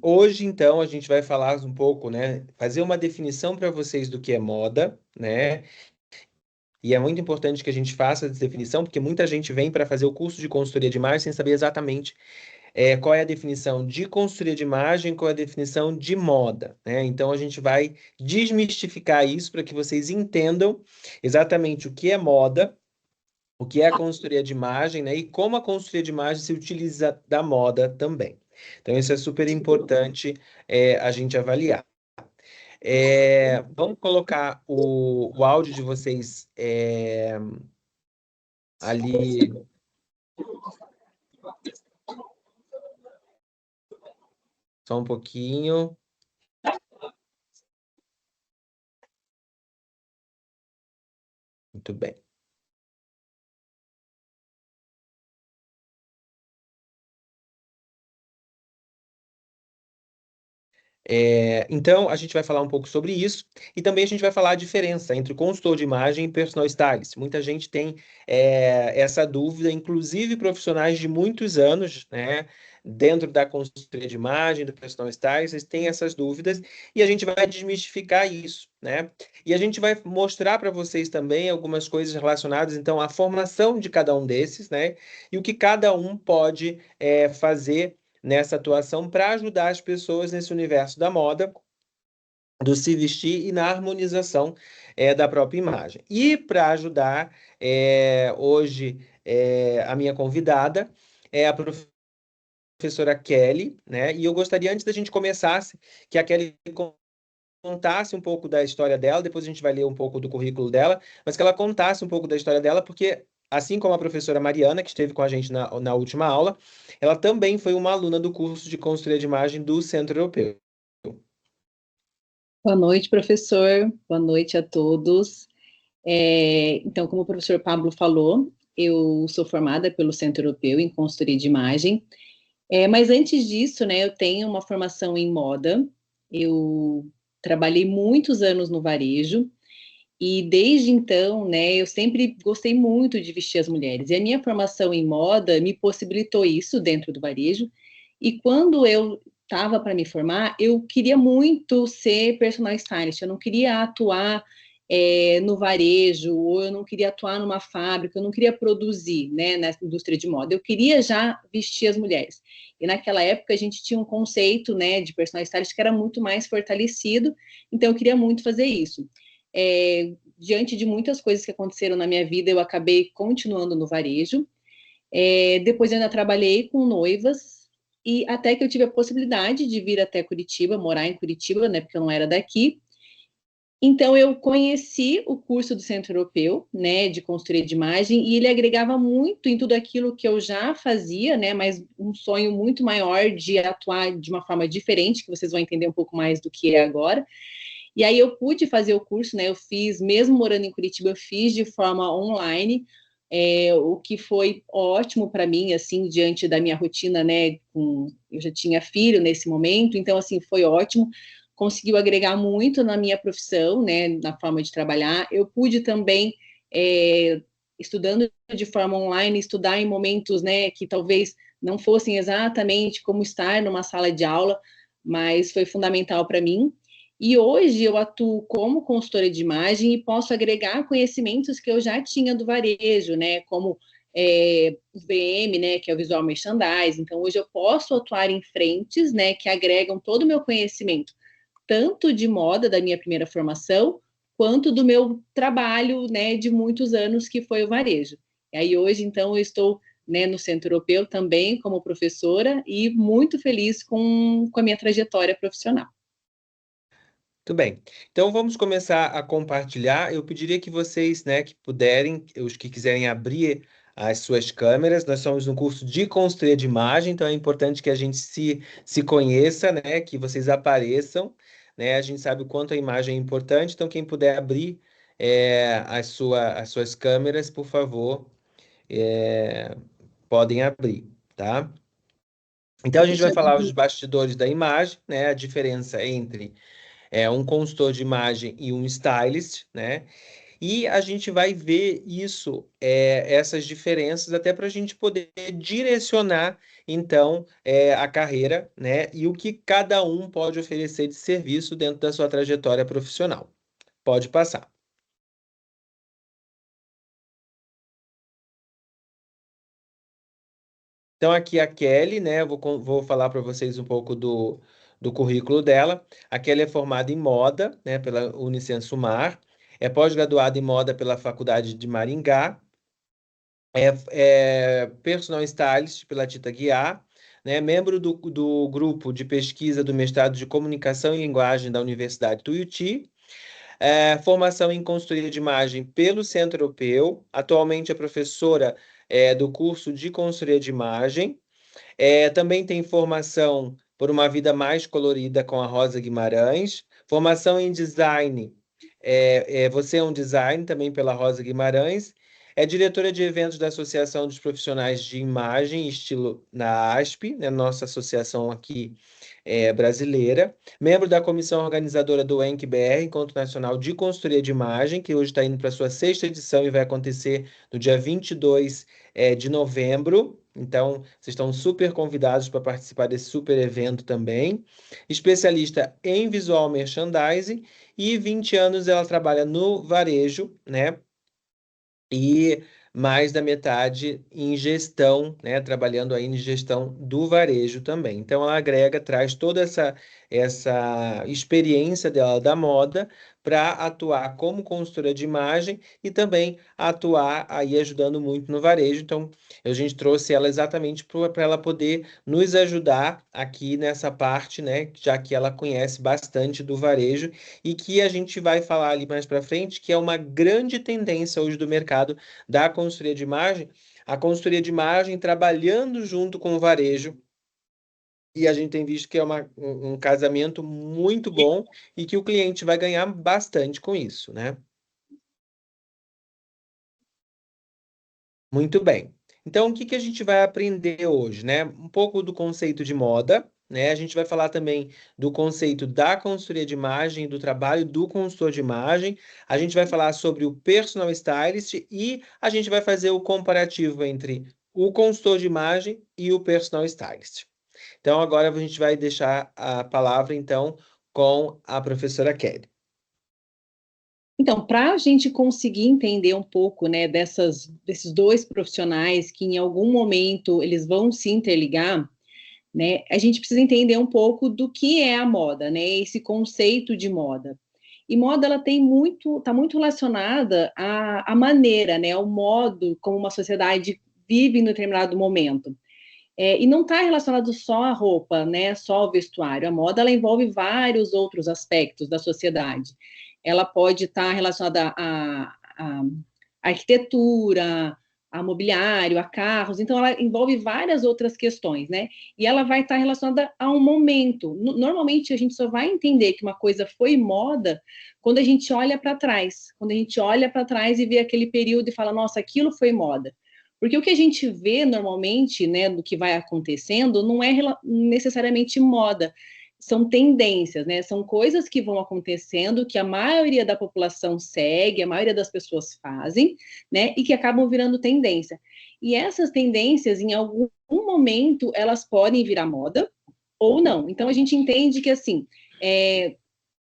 Hoje, então, a gente vai falar um pouco, né? Fazer uma definição para vocês do que é moda, né? E é muito importante que a gente faça essa definição, porque muita gente vem para fazer o curso de consultoria de imagem sem saber exatamente qual é a definição de consultoria de imagem, qual é a definição de moda, né? Então, a gente vai desmistificar isso para que vocês entendam exatamente o que é moda, o que é a consultoria de imagem, né? E como a consultoria de imagem se utiliza da moda também. Então, isso é super importante a gente avaliar. Vamos colocar o áudio de vocês ali. Só um pouquinho. Muito bem. Então, a gente vai falar um pouco sobre isso e também a gente vai falar a diferença entre consultor de imagem e personal stylist. Muita gente tem essa dúvida, inclusive profissionais de muitos anos, né, dentro da consultoria de imagem, do personal stylist, eles têm essas dúvidas e a gente vai desmistificar isso, né? E a gente vai mostrar para vocês também algumas coisas relacionadas, então, à formação de cada um desses, né? E o que cada um pode fazer nessa atuação para ajudar as pessoas nesse universo da moda, do se vestir e na harmonização da própria imagem. E para ajudar, hoje, a minha convidada é a professora Kelly, né? E eu gostaria, antes da gente começasse, que a Kelly contasse um pouco da história dela, depois a gente vai ler um pouco do currículo dela, mas que ela contasse um pouco da história dela, porque, assim como a professora Mariana, que esteve com a gente na última aula, ela também foi uma aluna do curso de consultoria de imagem do Centro Europeu. Boa noite, professor. Boa noite a todos. Então, como o professor Pablo falou, eu sou formada pelo Centro Europeu em consultoria de imagem. Mas antes disso, né, eu tenho uma formação em moda. Eu trabalhei muitos anos no varejo e desde então, né, eu sempre gostei muito de vestir as mulheres. E a minha formação em moda me possibilitou isso dentro do varejo. E quando eu estava para me formar, eu queria muito ser personal stylist. Eu não queria atuar no varejo, ou eu não queria atuar numa fábrica, eu não queria produzir, né, nessa indústria de moda. Eu queria já vestir as mulheres. E naquela época a gente tinha um conceito, né, de personal stylist que era muito mais fortalecido. Então eu queria muito fazer isso. Diante de muitas coisas que aconteceram na minha vida, eu acabei continuando no varejo. Depois eu ainda trabalhei com noivas, e até que eu tive a possibilidade de vir até Curitiba, morar em Curitiba, né, porque eu não era daqui. Então eu conheci o curso do Centro Europeu, né, de consultoria de imagem, e ele agregava muito em tudo aquilo que eu já fazia, né, mas um sonho muito maior de atuar de uma forma diferente, que vocês vão entender um pouco mais do que é agora. E aí eu pude fazer o curso, né? Eu fiz, mesmo morando em Curitiba, eu fiz de forma online, o que foi ótimo para mim, assim, diante da minha rotina, né? Eu já tinha filho nesse momento, então, assim, foi ótimo. Conseguiu agregar muito na minha profissão, né? Na forma de trabalhar. Eu pude também, estudando de forma online, estudar em momentos, né? Que talvez não fossem exatamente como estar numa sala de aula, mas foi fundamental para mim. E hoje eu atuo como consultora de imagem e posso agregar conhecimentos que eu já tinha do varejo, né? Como o VM, né? Que é o Visual Merchandising. Então, hoje eu posso atuar em frentes, né? Que agregam todo o meu conhecimento, tanto de moda da minha primeira formação, quanto do meu trabalho, né? De muitos anos, que foi o varejo. E aí, hoje, então, eu estou, né, no Centro Europeu também como professora e muito feliz com a minha trajetória profissional. Tudo bem. Então vamos começar a compartilhar. Eu pediria que vocês, né, que puderem, os que quiserem abrir as suas câmeras. Nós somos um curso de consultoria de imagem, então é importante que a gente se conheça, né, que vocês apareçam, né? A gente sabe o quanto a imagem é importante, então quem puder abrir as suas câmeras, por favor, é, podem abrir, tá? Então a gente vai falar os bastidores da imagem, né? A diferença entre um consultor de imagem e um stylist, né? E a gente vai ver isso, essas diferenças, até para a gente poder direcionar, então, a carreira, né? E o que cada um pode oferecer de serviço dentro da sua trajetória profissional. Pode passar. Então, aqui a Kelly, né? Vou falar para vocês um pouco do currículo dela. A Kelly é formada em moda, né, pela Unicensumar, é pós-graduada em moda pela Faculdade de Maringá, é personal stylist pela Tita Guiar, né, membro do grupo de pesquisa do mestrado de Comunicação e Linguagem da Universidade Tuiuti, formação em consultoria de imagem pelo Centro Europeu, atualmente é professora do curso de consultoria de imagem. Também tem formação por uma vida mais colorida com a Rosa Guimarães, formação em design. Você é um design também pela Rosa Guimarães. É diretora de eventos da Associação dos Profissionais de Imagem e Estilo na ASP, né, nossa associação aqui brasileira. Membro da comissão organizadora do ENC-BR, Encontro Nacional de Consultoria de Imagem, que hoje está indo para a sua sexta edição e vai acontecer no dia 22 de novembro. Então, vocês estão super convidados para participar desse super evento também. Especialista em visual merchandising e 20 anos ela trabalha no varejo, né? E mais da metade em gestão, né, trabalhando aí em gestão do varejo também. Então, ela agrega, traz toda essa experiência dela da moda para atuar como consultora de imagem e também atuar aí ajudando muito no varejo. Então, a gente trouxe ela exatamente para ela poder nos ajudar aqui nessa parte, né, já que ela conhece bastante do varejo e que a gente vai falar ali mais para frente, que é uma grande tendência hoje do mercado da consultoria de imagem, a consultoria de imagem trabalhando junto com o varejo, e a gente tem visto que é um casamento muito bom e que o cliente vai ganhar bastante com isso, né? Muito bem. Então, o que que a gente vai aprender hoje, né? Um pouco do conceito de moda, né? A gente vai falar também do conceito da consultoria de imagem, do trabalho do consultor de imagem. A gente vai falar sobre o personal stylist e a gente vai fazer o comparativo entre o consultor de imagem e o personal stylist. Então, agora a gente vai deixar a palavra, então, com a professora Kelly. Então, para a gente conseguir entender um pouco, né, desses dois profissionais que em algum momento eles vão se interligar, né, a gente precisa entender um pouco do que é a moda, né, esse conceito de moda. E moda, ela está muito relacionada à maneira, né, ao modo como uma sociedade vive em determinado momento. E não está relacionado só à roupa, né, só ao vestuário. A moda, ela envolve vários outros aspectos da sociedade. Ela pode estar relacionada à arquitetura, a mobiliário, a carros, então ela envolve várias outras questões, né? E ela vai estar relacionada a um momento. Normalmente a gente só vai entender que uma coisa foi moda quando a gente olha para trás, quando a gente olha para trás e vê aquele período e fala, nossa, aquilo foi moda. Porque o que a gente vê normalmente, né, do que vai acontecendo, não é necessariamente moda, são tendências, né? São coisas que vão acontecendo que a maioria da população segue, a maioria das pessoas fazem, né? E que acabam virando tendência. E essas tendências, em algum momento, elas podem virar moda ou não. Então a gente entende que assim,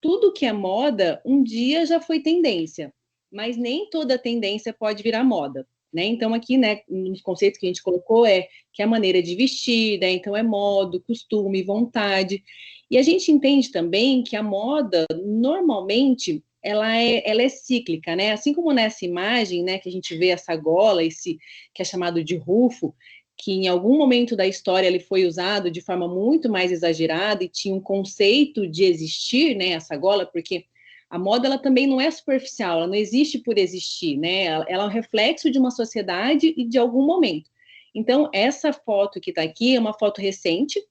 tudo que é moda, um dia já foi tendência, mas nem toda tendência pode virar moda. Né? Então, aqui, né, nos conceitos que a gente colocou, que é a maneira de vestir, né? Então, é modo, costume, vontade. E a gente entende também que a moda, normalmente, ela é cíclica, né? Assim como nessa imagem, né, que a gente vê essa gola, que é chamado de rufo, que em algum momento da história ele foi usado de forma muito mais exagerada e tinha um conceito de existir, né, essa gola, porque a moda ela também não é superficial, ela não existe por existir, né? Ela é um reflexo de uma sociedade e de algum momento. Então, essa foto que está aqui é uma foto recente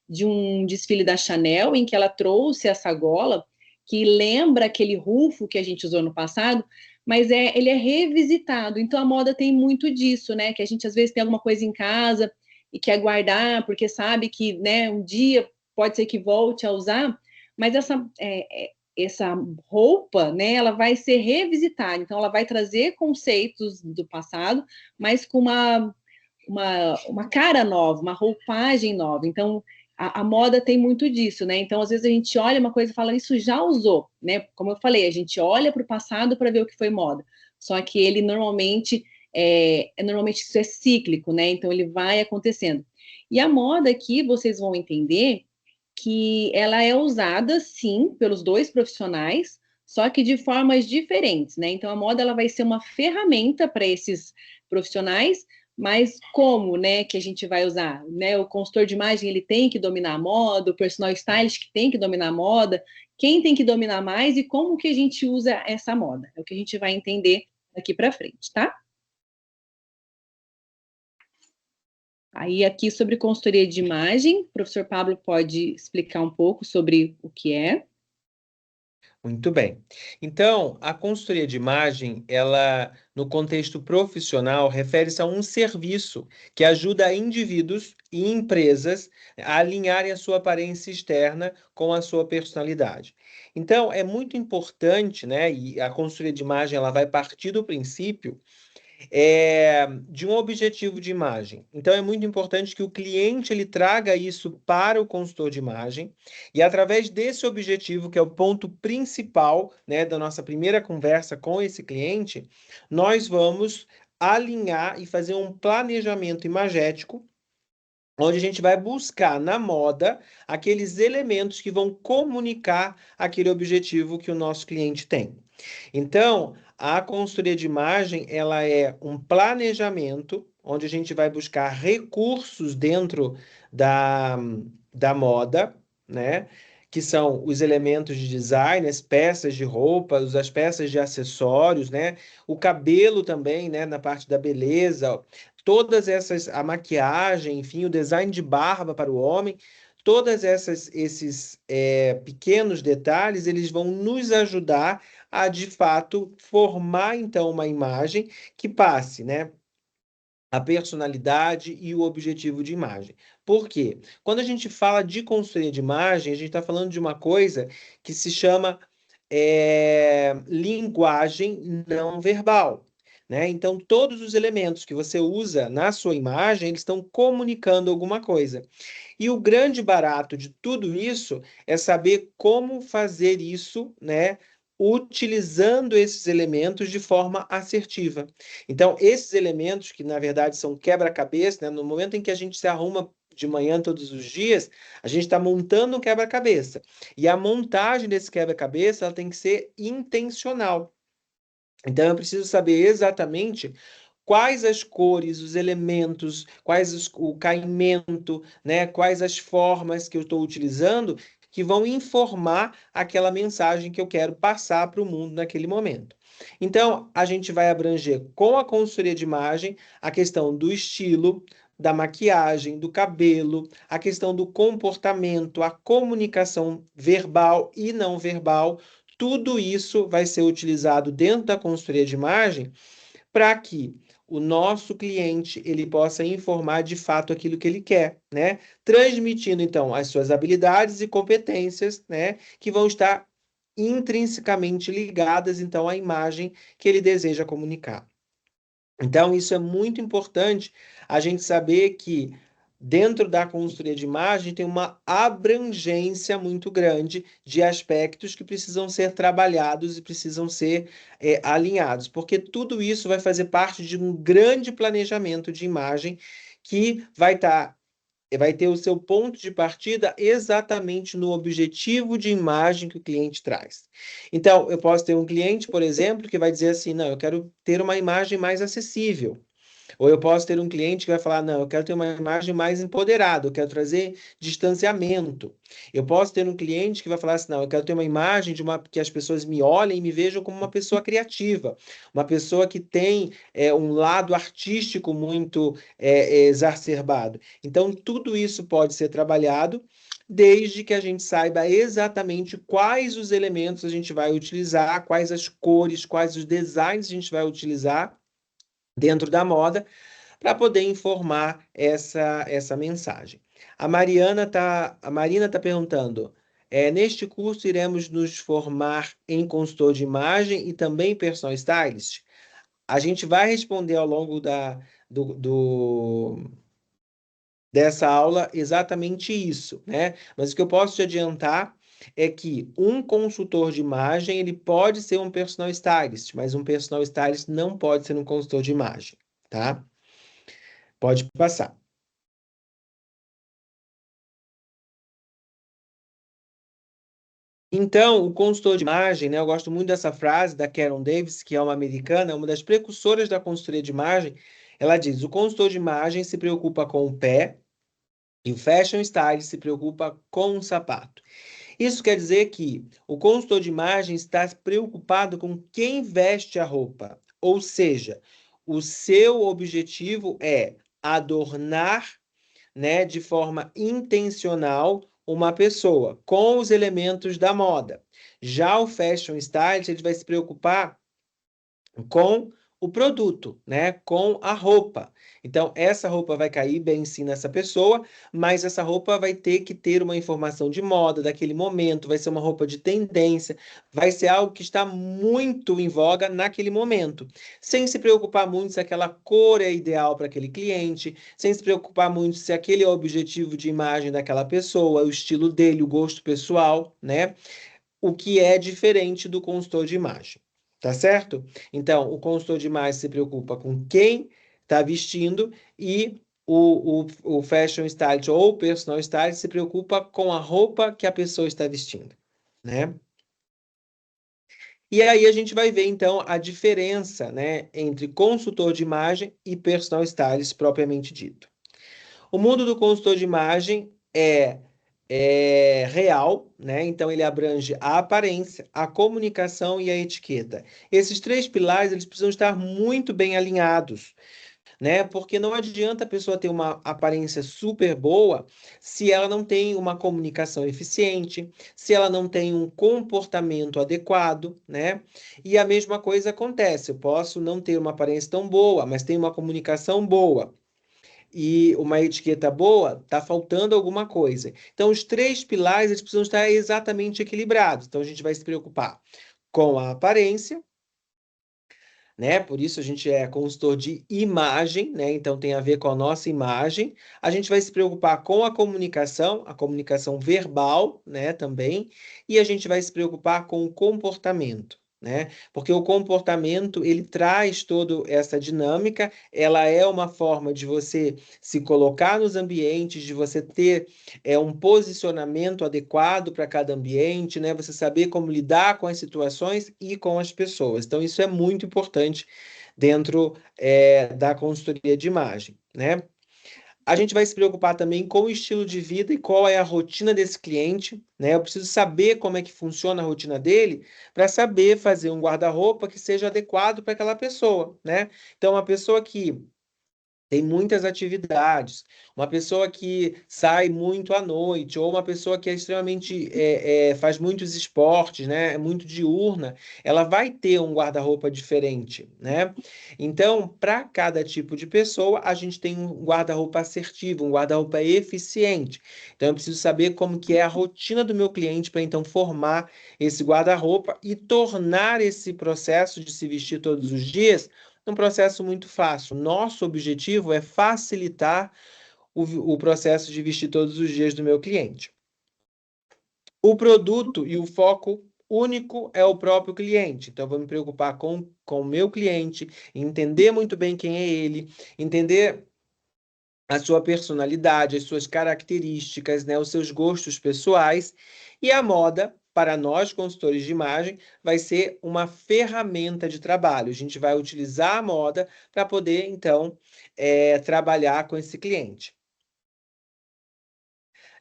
de um desfile da Chanel, em que ela trouxe essa gola, que lembra aquele rufo que a gente usou no passado, mas ele é revisitado. Então, a moda tem muito disso, né? Que a gente, às vezes, tem alguma coisa em casa e quer guardar, porque sabe que, né, um dia pode ser que volte a usar, mas essa roupa, né, ela vai ser revisitada, então ela vai trazer conceitos do passado, mas com uma cara nova, uma roupagem nova. Então, a moda tem muito disso, né? Então, às vezes a gente olha uma coisa e fala, isso já usou, né? Como eu falei, a gente olha para o passado para ver o que foi moda. Só que ele normalmente isso é cíclico, né? Então ele vai acontecendo. E a moda aqui, vocês vão entender que ela é usada, sim, pelos dois profissionais, só que de formas diferentes, né? Então a moda ela vai ser uma ferramenta para esses profissionais, mas como, né, que a gente vai usar, né? O consultor de imagem ele tem que dominar a moda, o personal stylist que tem que dominar a moda, quem tem que dominar mais e como que a gente usa essa moda? É o que a gente vai entender daqui para frente, tá? Aí aqui sobre consultoria de imagem, o professor Pablo pode explicar um pouco sobre o que é. Muito bem. Então, a consultoria de imagem, ela, no contexto profissional, refere-se a um serviço que ajuda indivíduos e empresas a alinharem a sua aparência externa com a sua personalidade. Então, é muito importante, né? E a consultoria de imagem, ela vai partir do princípio de um objetivo de imagem. Então, é muito importante que o cliente ele traga isso para o consultor de imagem e através desse objetivo, que é o ponto principal, né, da nossa primeira conversa com esse cliente, nós vamos alinhar e fazer um planejamento imagético onde a gente vai buscar na moda aqueles elementos que vão comunicar aquele objetivo que o nosso cliente tem. Então, a consultoria de imagem, ela é um planejamento onde a gente vai buscar recursos dentro da, da moda, né? Que são os elementos de design, as peças de roupas, as peças de acessórios, né? O cabelo também, né? Na parte da beleza, todas essas, a maquiagem, enfim, o design de barba para o homem, todas esses pequenos detalhes, eles vão nos ajudar a, de fato, formar, então, uma imagem que passe, né? A personalidade e o objetivo de imagem. Por quê? Quando a gente fala de consultoria de imagem, a gente está falando de uma coisa que se chama linguagem não verbal. Né? Então, todos os elementos que você usa na sua imagem, eles estão comunicando alguma coisa. E o grande barato de tudo isso é saber como fazer isso, né? Utilizando esses elementos de forma assertiva. Então, esses elementos, que na verdade são quebra-cabeça, né? No momento em que a gente se arruma de manhã todos os dias, a gente está montando um quebra-cabeça. E a montagem desse quebra-cabeça ela tem que ser intencional. Então, eu preciso saber exatamente quais as cores, os elementos, o caimento, né? Quais as formas que eu estou utilizando que vão informar aquela mensagem que eu quero passar para o mundo naquele momento. Então, a gente vai abranger com a consultoria de imagem a questão do estilo, da maquiagem, do cabelo, a questão do comportamento, a comunicação verbal e não verbal. Tudo isso vai ser utilizado dentro da consultoria de imagem para que o nosso cliente ele possa informar de fato aquilo que ele quer, né? Transmitindo então as suas habilidades e competências, né, que vão estar intrinsecamente ligadas então à imagem que ele deseja comunicar. Então, isso é muito importante a gente saber que dentro da consultoria de imagem tem uma abrangência muito grande de aspectos que precisam ser trabalhados e precisam ser alinhados, porque tudo isso vai fazer parte de um grande planejamento de imagem que vai ter o seu ponto de partida exatamente no objetivo de imagem que o cliente traz. Então, eu posso ter um cliente, por exemplo, que vai dizer assim: não, eu quero ter uma imagem mais acessível. Ou eu posso ter um cliente que vai falar: não, eu quero ter uma imagem mais empoderada, eu quero trazer distanciamento. Eu posso ter um cliente que vai falar assim: não, eu quero ter uma imagem que as pessoas me olhem e me vejam como uma pessoa criativa, uma pessoa que tem um lado artístico muito exacerbado. Então, tudo isso pode ser trabalhado desde que a gente saiba exatamente quais os elementos a gente vai utilizar, quais as cores, quais os designs a gente vai utilizar dentro da moda para poder informar essa mensagem. A Marina está perguntando, Neste curso, iremos nos formar em consultor de imagem e também personal stylist. A gente vai responder ao longo dessa aula exatamente isso, né? Mas o que eu posso te adiantar é que um consultor de imagem ele pode ser um personal stylist, mas um personal stylist não pode ser um consultor de imagem, tá? Pode passar. Então, o consultor de imagem, né, eu gosto muito dessa frase da Karen Davis, que é uma americana, uma das precursoras da consultoria de imagem. Ela diz: o consultor de imagem se preocupa com o pé e o fashion stylist se preocupa com o sapato. Isso quer dizer que o consultor de imagem está preocupado com quem veste a roupa, ou seja, o seu objetivo é adornar, né, de forma intencional uma pessoa com os elementos da moda. Já o fashion stylist ele vai se preocupar com o produto, né? Com a roupa. Então, essa roupa vai cair bem sim nessa pessoa, mas essa roupa vai ter que ter uma informação de moda daquele momento, vai ser uma roupa de tendência, vai ser algo que está muito em voga naquele momento, sem se preocupar muito se aquela cor é ideal para aquele cliente, sem se preocupar muito se aquele é o objetivo de imagem daquela pessoa, o estilo dele, o gosto pessoal, né? O que é diferente do consultor de imagem, tá certo? Então, o consultor de imagem se preocupa com quem está vestindo e o fashion stylist ou o personal stylist se preocupa com a roupa que a pessoa está vestindo, né? E aí a gente vai ver, então, a diferença, né, entre consultor de imagem e personal stylist propriamente dito. O mundo do consultor de imagem é real, né? Então ele abrange a aparência, a comunicação e a etiqueta. Esses três pilares eles precisam estar muito bem alinhados, né? Porque não adianta a pessoa ter uma aparência super boa se ela não tem uma comunicação eficiente, se ela não tem um comportamento adequado, né? E a mesma coisa acontece. Eu posso não ter uma aparência tão boa, mas tenho uma comunicação boa e uma etiqueta boa, está faltando alguma coisa. Então, os três pilares eles precisam estar exatamente equilibrados. Então, a gente vai se preocupar com a aparência, né? Por isso a gente é consultor de imagem, né? Então tem a ver com a nossa imagem. A gente vai se preocupar com a comunicação verbal, né? Também, e a gente vai se preocupar com o comportamento. Né? Porque o comportamento ele traz toda essa dinâmica, ela é uma forma de você se colocar nos ambientes, de você ter um posicionamento adequado para cada ambiente, né? Você saber como lidar com as situações e com as pessoas. Então, isso é muito importante dentro da consultoria de imagem, né? A gente vai se preocupar também com o estilo de vida e qual é a rotina desse cliente, né? Eu preciso saber como é que funciona a rotina dele para saber fazer um guarda-roupa que seja adequado para aquela pessoa, né? Então, uma pessoa que tem muitas atividades. Uma pessoa que sai muito à noite, ou uma pessoa que é extremamente faz muitos esportes, né? É muito diurna, ela vai ter um guarda-roupa diferente, né? Então, para cada tipo de pessoa, a gente tem um guarda-roupa assertivo, um guarda-roupa eficiente. Então, eu preciso saber como que é a rotina do meu cliente para então formar esse guarda-roupa e tornar esse processo de se vestir todos os dias um processo muito fácil. Nosso objetivo é facilitar o processo de vestir todos os dias do meu cliente. O produto e o foco único é o próprio cliente. Então, eu vou me preocupar com o meu cliente, entender muito bem quem é ele, entender a sua personalidade, as suas características, né, os seus gostos pessoais. E a moda, para nós, consultores de imagem, vai ser uma ferramenta de trabalho. A gente vai utilizar a moda para poder, então, trabalhar com esse cliente.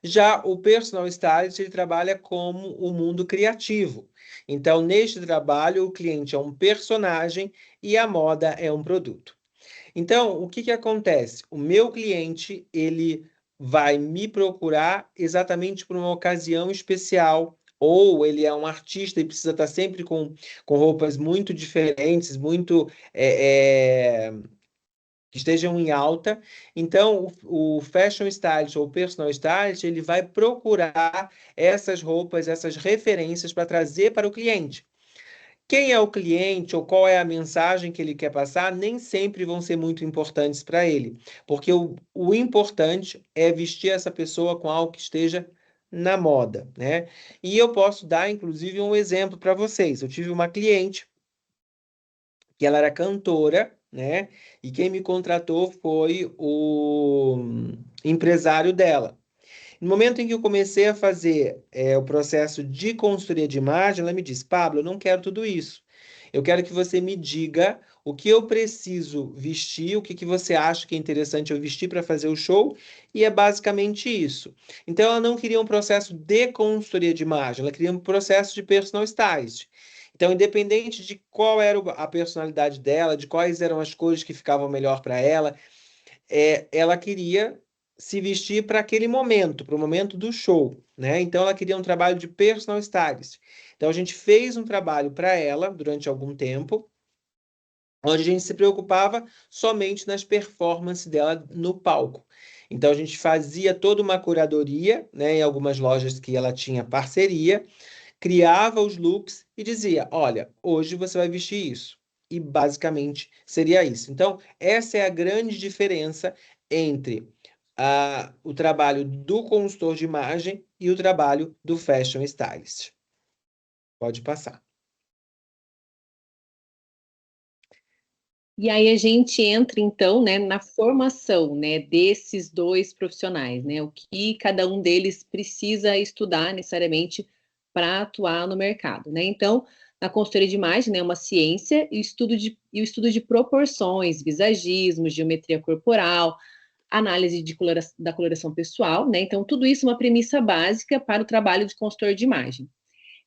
Já o personal stylist, ele trabalha como o mundo criativo. Então, neste trabalho, o cliente é um personagem e a moda é um produto. Então, o que que acontece? O meu cliente, ele vai me procurar exatamente por uma ocasião especial, ou ele é um artista e precisa estar sempre com roupas muito diferentes, muito que estejam em alta. Então, o fashion stylist ou o personal stylist, ele vai procurar essas roupas, essas referências para trazer para o cliente. Quem é o cliente ou qual é a mensagem que ele quer passar, nem sempre vão ser muito importantes para ele, porque o importante é vestir essa pessoa com algo que esteja na moda, né? E eu posso dar, inclusive, um exemplo para vocês. Eu tive uma cliente que ela era cantora, né? E quem me contratou foi o empresário dela. No momento em que eu comecei a fazer o processo de consultoria de imagem, ela me disse: Pablo, eu não quero tudo isso. Eu quero que você me diga o que eu preciso vestir, o que que você acha que é interessante eu vestir para fazer o show, e é basicamente isso. Então, ela não queria um processo de consultoria de imagem, ela queria um processo de personal stylist. Então, independente de qual era a personalidade dela, de quais eram as cores que ficavam melhor para ela, ela queria se vestir para aquele momento, para o momento do show, né? Então ela queria um trabalho de personal stylist. Então a gente fez um trabalho para ela durante algum tempo, onde a gente se preocupava somente nas performances dela no palco. Então a gente fazia toda uma curadoria, né, em algumas lojas que ela tinha parceria, criava os looks e dizia: olha, hoje você vai vestir isso. E basicamente seria isso. Então, essa é a grande diferença entre o trabalho do consultor de imagem e o trabalho do fashion stylist. Pode passar. E aí a gente entra, então, né, na formação, né, desses dois profissionais, né, o que cada um deles precisa estudar necessariamente para atuar no mercado, né? Então, na consultoria de imagem, né, é uma ciência e o estudo de proporções, visagismo, geometria corporal, análise da coloração pessoal, né? Então, tudo isso é uma premissa básica para o trabalho de consultor de imagem.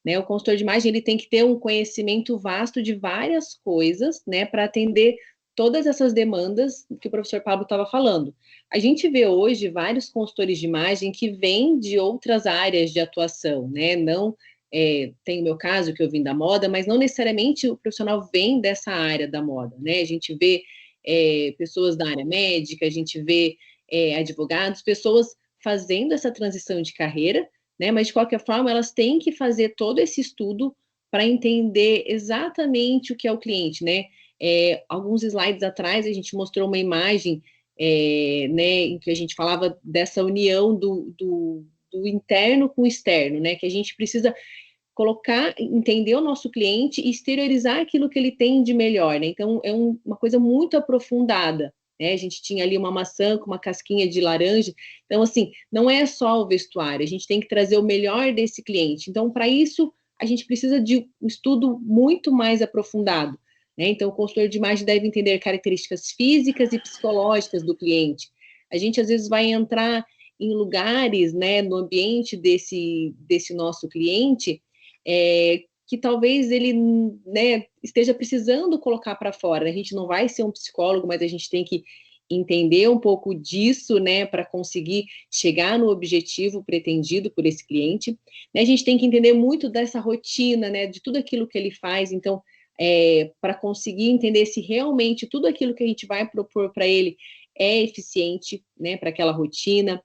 Né, o consultor de imagem ele tem que ter um conhecimento vasto de várias coisas, né, para atender todas essas demandas que o professor Pablo estava falando. A gente vê hoje vários consultores de imagem que vêm de outras áreas de atuação, né? Não tem o meu caso que eu vim da moda, mas não necessariamente o profissional vem dessa área da moda, né? A gente vê pessoas da área médica, a gente vê advogados, pessoas fazendo essa transição de carreira, né? Mas de qualquer forma, elas têm que fazer todo esse estudo para entender exatamente o que é o cliente, né? Alguns slides atrás a gente mostrou uma imagem, né, em que a gente falava dessa união do interno com o externo, né? Que a gente precisa colocar, entender o nosso cliente e exteriorizar aquilo que ele tem de melhor, né? Então, é uma coisa muito aprofundada, né? A gente tinha ali uma maçã com uma casquinha de laranja. Então, assim, não é só o vestuário, a gente tem que trazer o melhor desse cliente. Então, para isso, a gente precisa de um estudo muito mais aprofundado, né? Então, o consultor de imagem deve entender características físicas e psicológicas do cliente. A gente, às vezes, vai entrar em lugares, né, no ambiente desse nosso cliente, que talvez ele, né, esteja precisando colocar para fora. A gente não vai ser um psicólogo, mas a gente tem que entender um pouco disso, né, para conseguir chegar no objetivo pretendido por esse cliente. Né, a gente tem que entender muito dessa rotina, né, de tudo aquilo que ele faz. Então, para conseguir entender se realmente tudo aquilo que a gente vai propor para ele é eficiente, né, para aquela rotina.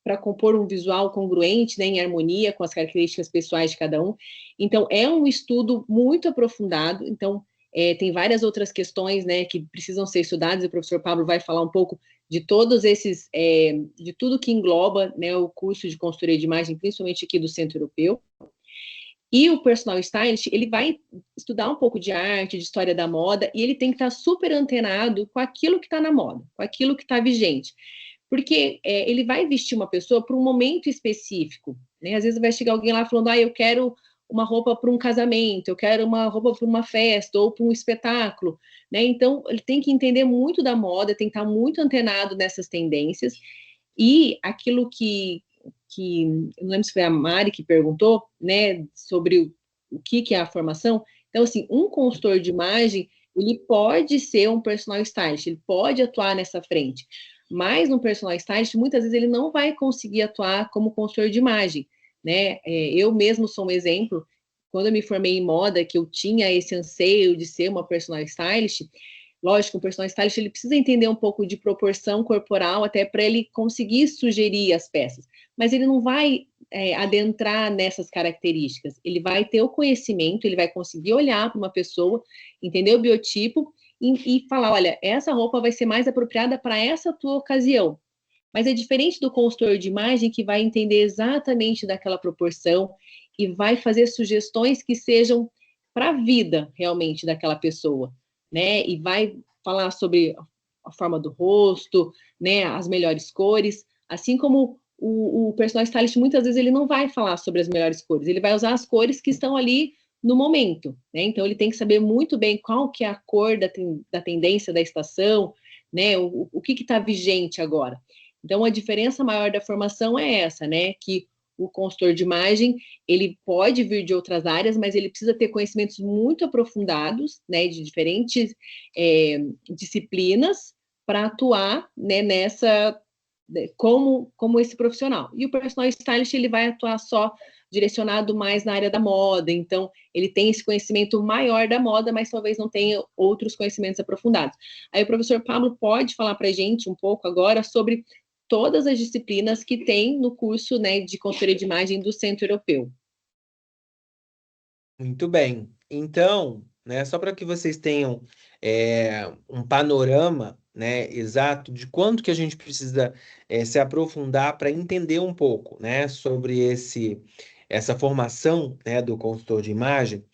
Para compor um visual congruente, né, em harmonia com as características pessoais de cada um. Então, é um estudo muito aprofundado. Então, tem várias outras questões, né, que precisam ser estudadas, e o professor Pablo vai falar um pouco de todos esses, de tudo que engloba, né, o curso de consultoria de imagem, principalmente aqui do Centro Europeu. E o personal stylist, ele vai estudar um pouco de arte, de história da moda, e ele tem que estar super antenado com aquilo que está na moda, com aquilo que está vigente. Porque ele vai vestir uma pessoa para um momento específico, né? Às vezes vai chegar alguém lá falando, eu quero uma roupa para um casamento, eu quero uma roupa para uma festa ou para um espetáculo, né? Então, ele tem que entender muito da moda, tem que estar muito antenado nessas tendências, e aquilo que eu não lembro se foi a Mari que perguntou, né, sobre o que é a formação. Então, assim, um consultor de imagem, ele pode ser um personal stylist, ele pode atuar nessa frente, mas no personal stylist, muitas vezes ele não vai conseguir atuar como consultor de imagem, né? Eu mesmo sou um exemplo. Quando eu me formei em moda, que eu tinha esse anseio de ser uma personal stylist, Lógico, o personal stylist ele precisa entender um pouco de proporção corporal até para ele conseguir sugerir as peças, mas ele não vai adentrar nessas características. Ele vai ter o conhecimento, ele vai conseguir olhar para uma pessoa, entender o biotipo e falar, olha, essa roupa vai ser mais apropriada para essa tua ocasião. Mas é diferente do consultor de imagem que vai entender exatamente daquela proporção e vai fazer sugestões que sejam para a vida realmente daquela pessoa, né? E vai falar sobre a forma do rosto, né? As melhores cores, assim como o personal stylist muitas vezes ele não vai falar sobre as melhores cores, ele vai usar as cores que estão ali no momento, né? Então ele tem que saber muito bem qual que é a cor da tendência da estação, né? O que está vigente agora. Então, a diferença maior da formação é essa, né? Que o consultor de imagem, ele pode vir de outras áreas, mas ele precisa ter conhecimentos muito aprofundados, né? De diferentes disciplinas para atuar, né, nessa, como esse profissional. E o personal stylist, ele vai atuar só direcionado mais na área da moda, então ele tem esse conhecimento maior da moda, mas talvez não tenha outros conhecimentos aprofundados. Aí o professor Pablo pode falar para a gente um pouco agora sobre todas as disciplinas que tem no curso, né, de consultoria de imagem do Centro Europeu. Muito bem. Então, né, só para que vocês tenham um panorama, né, exato de quanto que a gente precisa se aprofundar para entender um pouco, né, sobre essa formação, né, do consultor de imagem.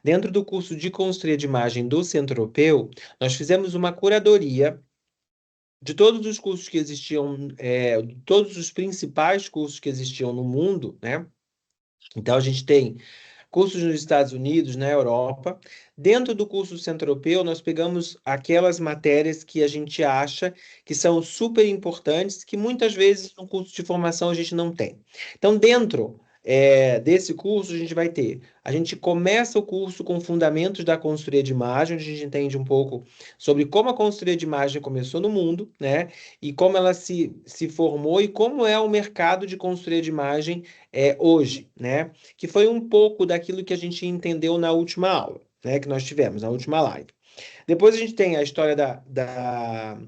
Dentro do curso de consultoria de imagem do Centro Europeu, nós fizemos uma curadoria de todos os cursos que existiam, todos os principais cursos que existiam no mundo, né? Então a gente tem cursos nos Estados Unidos, na Europa. Dentro do curso centro-europeu, nós pegamos aquelas matérias que a gente acha que são super importantes, que muitas vezes no curso de formação a gente não tem. Então, dentro desse curso, a gente começa o curso com fundamentos da consultoria de imagem, onde a gente entende um pouco sobre como a consultoria de imagem começou no mundo, né? E como ela se formou e como é o mercado de consultoria de imagem hoje, né? Que foi um pouco daquilo que a gente entendeu na última aula, né, que nós tivemos, na última live. Depois a gente tem a história da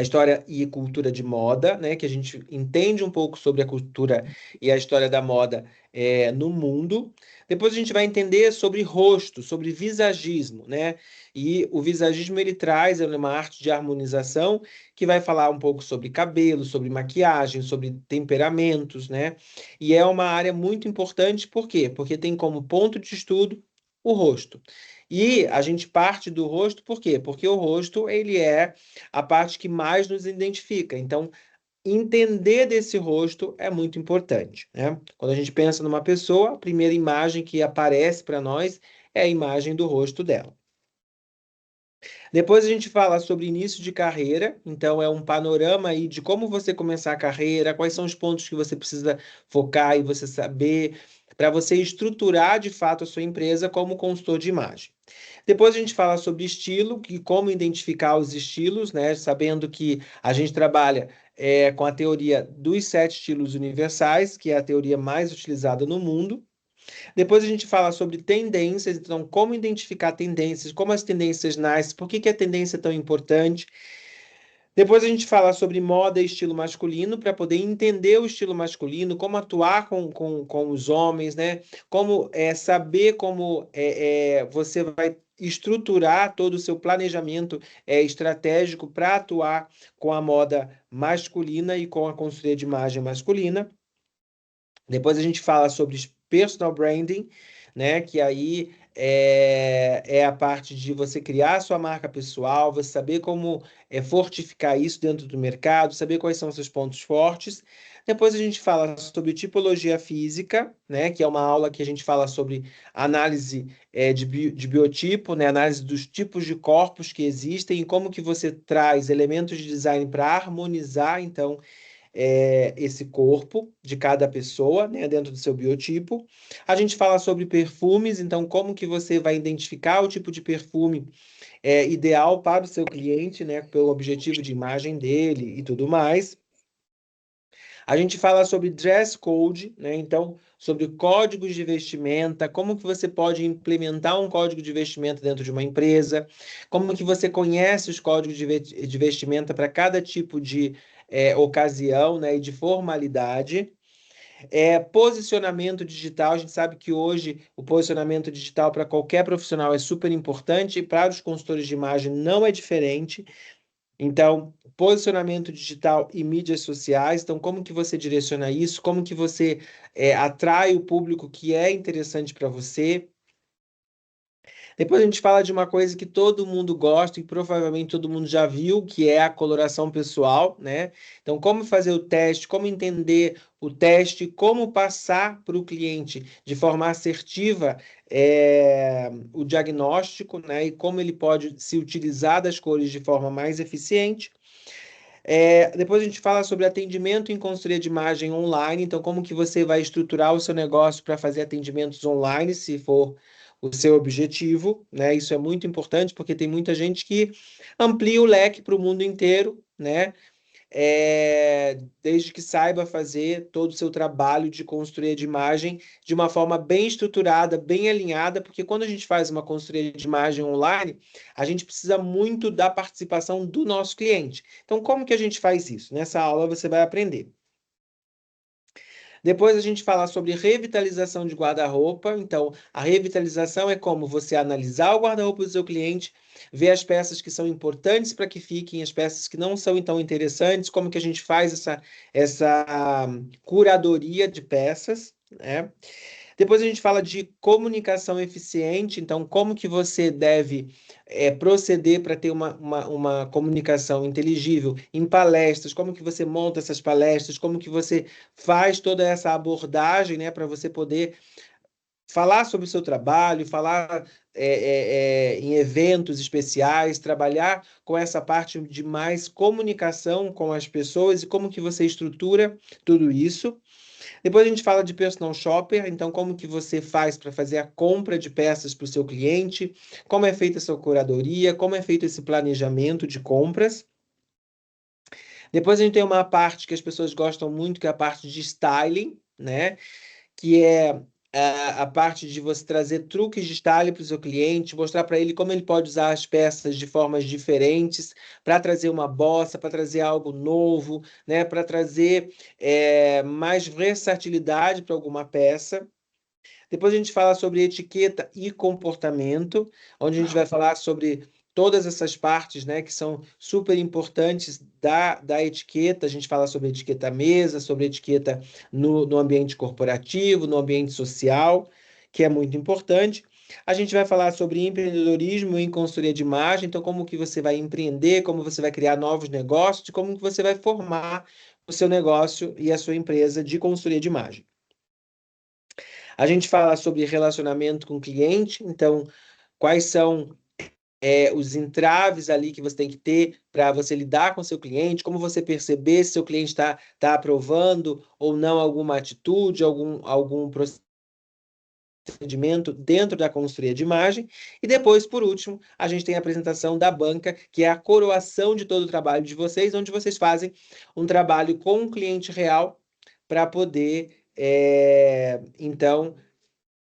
história e cultura de moda, né, que a gente entende um pouco sobre a cultura e a história da moda no mundo. Depois a gente vai entender sobre rosto, sobre visagismo, né? E o visagismo ele traz uma arte de harmonização que vai falar um pouco sobre cabelo, sobre maquiagem, sobre temperamentos, né? E é uma área muito importante, por quê? Porque tem como ponto de estudo o rosto. E a gente parte do rosto, por quê? Porque o rosto ele é a parte que mais nos identifica. Então, entender desse rosto é muito importante, né? Quando a gente pensa numa pessoa, a primeira imagem que aparece para nós é a imagem do rosto dela. Depois a gente fala sobre início de carreira, então é um panorama aí de como você começar a carreira, quais são os pontos que você precisa focar e você saber para você estruturar de fato a sua empresa como consultor de imagem. Depois a gente fala sobre estilo, que como identificar os estilos, né? Sabendo que a gente trabalha com a teoria dos 7 estilos universais, que é a teoria mais utilizada no mundo. Depois a gente fala sobre tendências, então como identificar tendências, como as tendências nascem, por que que a tendência é tão importante. Depois a gente fala sobre moda e estilo masculino, para poder entender o estilo masculino, como atuar com os homens, né? Como saber como você vai estruturar todo o seu planejamento estratégico para atuar com a moda masculina e com a consultoria de imagem masculina. Depois a gente fala sobre personal branding, né? Que aí é a parte de você criar a sua marca pessoal, você saber como fortificar isso dentro do mercado, saber quais são os seus pontos fortes. Depois a gente fala sobre tipologia física, né? Que é uma aula que a gente fala sobre análise de biotipo, né? Análise dos tipos de corpos que existem e como que você traz elementos de design para harmonizar, então, esse corpo de cada pessoa, né, dentro do seu biotipo. A gente fala sobre perfumes, então como que você vai identificar o tipo de perfume ideal para o seu cliente, né, pelo objetivo de imagem dele e tudo mais. A gente fala sobre dress code, né? Então, sobre códigos de vestimenta, como que você pode implementar um código de vestimenta dentro de uma empresa, como que você conhece os códigos de vestimenta para cada tipo de ocasião, né? E de formalidade. Posicionamento digital, a gente sabe que hoje o posicionamento digital para qualquer profissional é super importante e para os consultores de imagem não é diferente. Então, posicionamento digital e mídias sociais. Então, como que você direciona isso? Como que você atrai o público que é interessante para você? Depois a gente fala de uma coisa que todo mundo gosta e provavelmente todo mundo já viu, que é a coloração pessoal, né? Então, como fazer o teste, como entender o teste, como passar para o cliente de forma assertiva o diagnóstico, né? E como ele pode se utilizar das cores de forma mais eficiente. Depois a gente fala sobre atendimento em consultoria de imagem online, então como que você vai estruturar o seu negócio para fazer atendimentos online, se for o seu objetivo, né? Isso é muito importante porque tem muita gente que amplia o leque para o mundo inteiro, né? Desde que saiba fazer todo o seu trabalho de consultoria de imagem de uma forma bem estruturada, bem alinhada, porque quando a gente faz uma consultoria de imagem online, a gente precisa muito da participação do nosso cliente. Então, como que a gente faz isso? Nessa aula você vai aprender. Depois a gente fala sobre revitalização de guarda-roupa. Então, a revitalização é como você analisar o guarda-roupa do seu cliente, ver as peças que são importantes para que fiquem, as peças que não são tão interessantes, como que a gente faz essa curadoria de peças, né? Depois a gente fala de comunicação eficiente, então como que você deve proceder para ter uma comunicação inteligível em palestras, como que você monta essas palestras, como que você faz toda essa abordagem, né, para você poder falar sobre o seu trabalho, falar em eventos especiais, trabalhar com essa parte de mais comunicação com as pessoas e como que você estrutura tudo isso. Depois a gente fala de personal shopper, então como que você faz para fazer a compra de peças para o seu cliente, como é feita a sua curadoria, como é feito esse planejamento de compras. Depois a gente tem uma parte que as pessoas gostam muito, que é a parte de styling, né? Que é a parte de você trazer truques de styling para o seu cliente, mostrar para ele como ele pode usar as peças de formas diferentes, para trazer uma bossa, para trazer algo novo, né? Para trazer mais versatilidade para alguma peça. Depois a gente fala sobre etiqueta e comportamento, onde a gente vai falar sobre todas essas partes, né, que são super importantes da etiqueta. A gente fala sobre etiqueta à mesa, sobre etiqueta no ambiente corporativo, no ambiente social, que é muito importante. A gente vai falar sobre empreendedorismo em consultoria de imagem, então como que você vai empreender, como você vai criar novos negócios, e como que você vai formar o seu negócio e a sua empresa de consultoria de imagem. A gente fala sobre relacionamento com o cliente, então, quais são os entraves ali que você tem que ter para você lidar com seu cliente, como você perceber se seu cliente está aprovando ou não alguma atitude, algum procedimento dentro da consultoria de imagem. E depois, por último, a gente tem a apresentação da banca, que é a coroação de todo o trabalho de vocês, onde vocês fazem um trabalho com um cliente real para poder, então,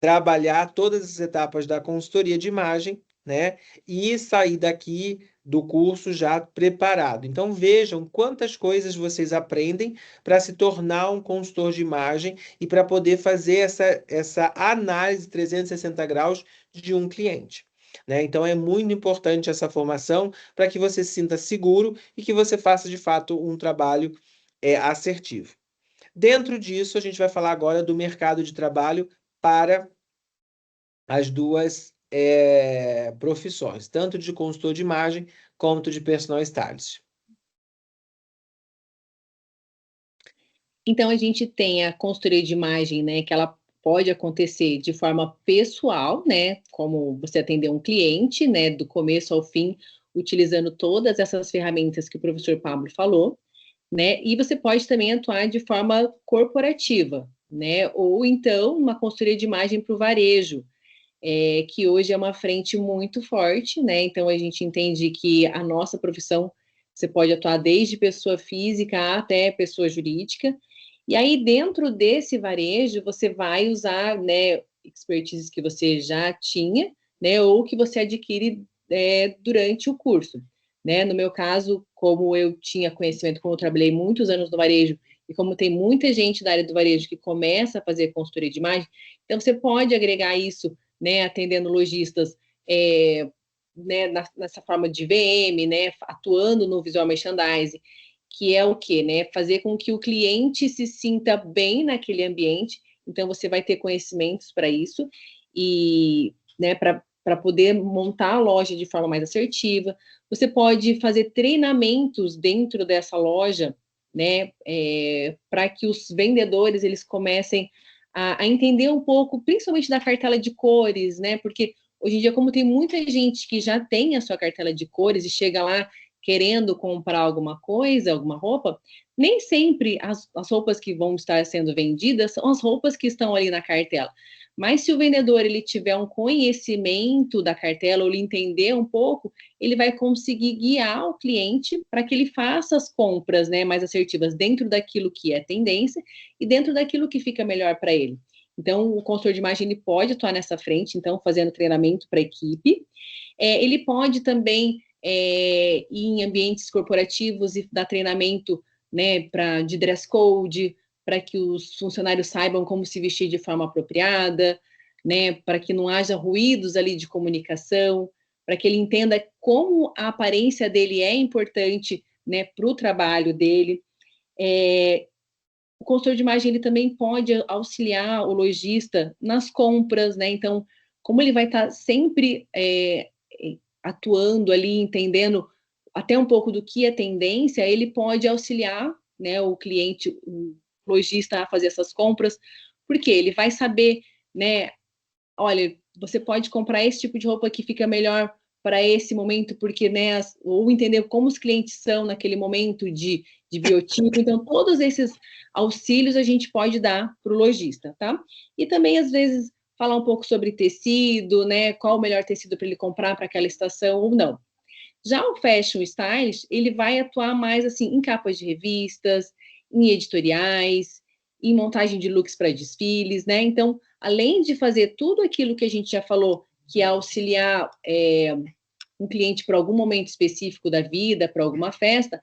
trabalhar todas as etapas da consultoria de imagem, né? E sair daqui do curso já preparado. Então vejam quantas coisas vocês aprendem para se tornar um consultor de imagem e para poder fazer essa análise 360 graus de um cliente. Né? Então é muito importante essa formação para que você se sinta seguro e que você faça de fato um trabalho assertivo. Dentro disso, a gente vai falar agora do mercado de trabalho para as duas profissões, tanto de consultor de imagem quanto de personal stylist. Então, a gente tem a consultoria de imagem, né, que ela pode acontecer de forma pessoal, né, como você atender um cliente, né, do começo ao fim, utilizando todas essas ferramentas que o professor Pablo falou, né, e você pode também atuar de forma corporativa, né, ou então uma consultoria de imagem para o varejo, que hoje é uma frente muito forte, né, então a gente entende que a nossa profissão, você pode atuar desde pessoa física até pessoa jurídica, E aí, dentro desse varejo, você vai usar, né, expertise que você já tinha, né, ou que você adquire durante o curso. Né? No meu caso, como eu tinha conhecimento, como eu trabalhei muitos anos no varejo, e como tem muita gente da área do varejo que começa a fazer consultoria de imagem, então você pode agregar isso, né, atendendo lojistas, né, nessa forma de VM, né, atuando no visual merchandising, que é o quê? Né? Fazer com que o cliente se sinta bem naquele ambiente. Então, você vai ter conhecimentos para isso, e, né, para poder montar a loja de forma mais assertiva. Você pode fazer treinamentos dentro dessa loja, né, para que os vendedores eles comecem a entender um pouco, principalmente da cartela de cores, né, porque hoje em dia, como tem muita gente que já tem a sua cartela de cores e chega lá querendo comprar alguma coisa, alguma roupa, nem sempre as roupas que vão estar sendo vendidas são as roupas que estão ali na cartela. Mas se o vendedor ele tiver um conhecimento da cartela ou ele entender um pouco, ele vai conseguir guiar o cliente para que ele faça as compras, né, mais assertivas dentro daquilo que é tendência e dentro daquilo que fica melhor para ele. Então, o consultor de imagem ele pode atuar nessa frente, então, fazendo treinamento para a equipe. Ele pode também ir em ambientes corporativos e dar treinamento, né, de dress code, para que os funcionários saibam como se vestir de forma apropriada, né, para que não haja ruídos ali de comunicação, para que ele entenda como a aparência dele é importante, né, para o trabalho dele. O consultor de imagem ele também pode auxiliar o lojista nas compras, né? Então, como ele vai estar sempre atuando ali, entendendo até um pouco do que é tendência, ele pode auxiliar, né, o cliente, o lojista a fazer essas compras, porque ele vai saber, né, olha, você pode comprar esse tipo de roupa que fica melhor para esse momento, porque, né, ou entender como os clientes são naquele momento de biotipo. Então, todos esses auxílios a gente pode dar para o lojista, tá? E também, às vezes, falar um pouco sobre tecido, né, qual o melhor tecido para ele comprar para aquela estação ou não. Já o fashion stylist, ele vai atuar mais, assim, em capas de revistas, em editoriais, em montagem de looks para desfiles, né? Então, além de fazer tudo aquilo que a gente já falou, que é auxiliar um cliente para algum momento específico da vida, para alguma festa,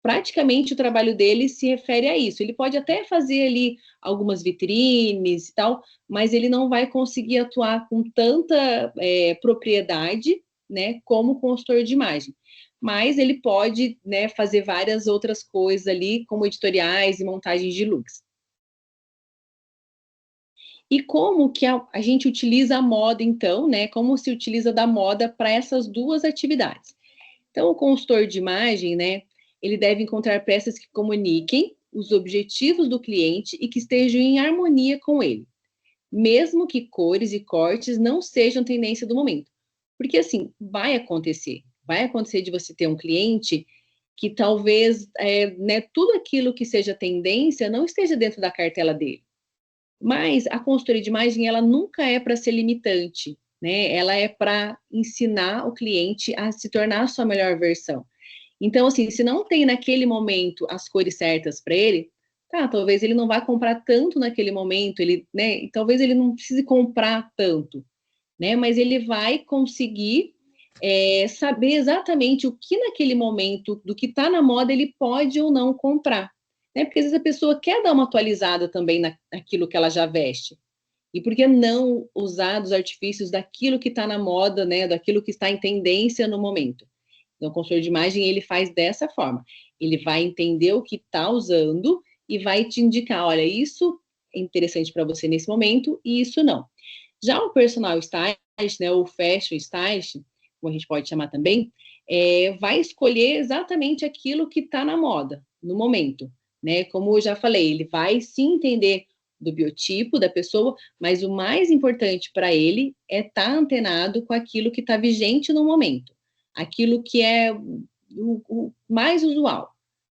praticamente o trabalho dele se refere a isso. Ele pode até fazer ali algumas vitrines e tal, mas ele não vai conseguir atuar com tanta propriedade, né, como consultor de imagem. Mas ele pode, né, fazer várias outras coisas ali, como editoriais e montagens de looks. E como que a gente utiliza a moda, então, né? Como se utiliza da moda para essas duas atividades. Então, o consultor de imagem, né? Ele deve encontrar peças que comuniquem os objetivos do cliente e que estejam em harmonia com ele, mesmo que cores e cortes não sejam tendência do momento. Porque, assim, vai acontecer de você ter um cliente que talvez, né, tudo aquilo que seja tendência não esteja dentro da cartela dele. Mas a consultoria de imagem, ela nunca é para ser limitante, né? Ela é para ensinar o cliente a se tornar a sua melhor versão. Então, assim, se não tem naquele momento as cores certas para ele, tá, talvez ele não vá comprar tanto naquele momento, ele, né? E talvez ele não precise comprar tanto, né? Mas ele vai conseguir saber exatamente o que naquele momento, do que está na moda, ele pode ou não comprar. Né? Porque às vezes a pessoa quer dar uma atualizada também naquilo que ela já veste. E por que não usar dos artifícios daquilo que está na moda, né? Daquilo que está em tendência no momento? Então, o consultor de imagem, ele faz dessa forma. Ele vai entender o que está usando e vai te indicar, olha, isso é interessante para você nesse momento e isso não. Já o personal stylist, né, o fashion stylist, como a gente pode chamar também, vai escolher exatamente aquilo que está na moda, no momento. Né? Como eu já falei, ele vai sim entender do biotipo da pessoa, mas o mais importante para ele é estar antenado com aquilo que está vigente no momento, aquilo que é o mais usual.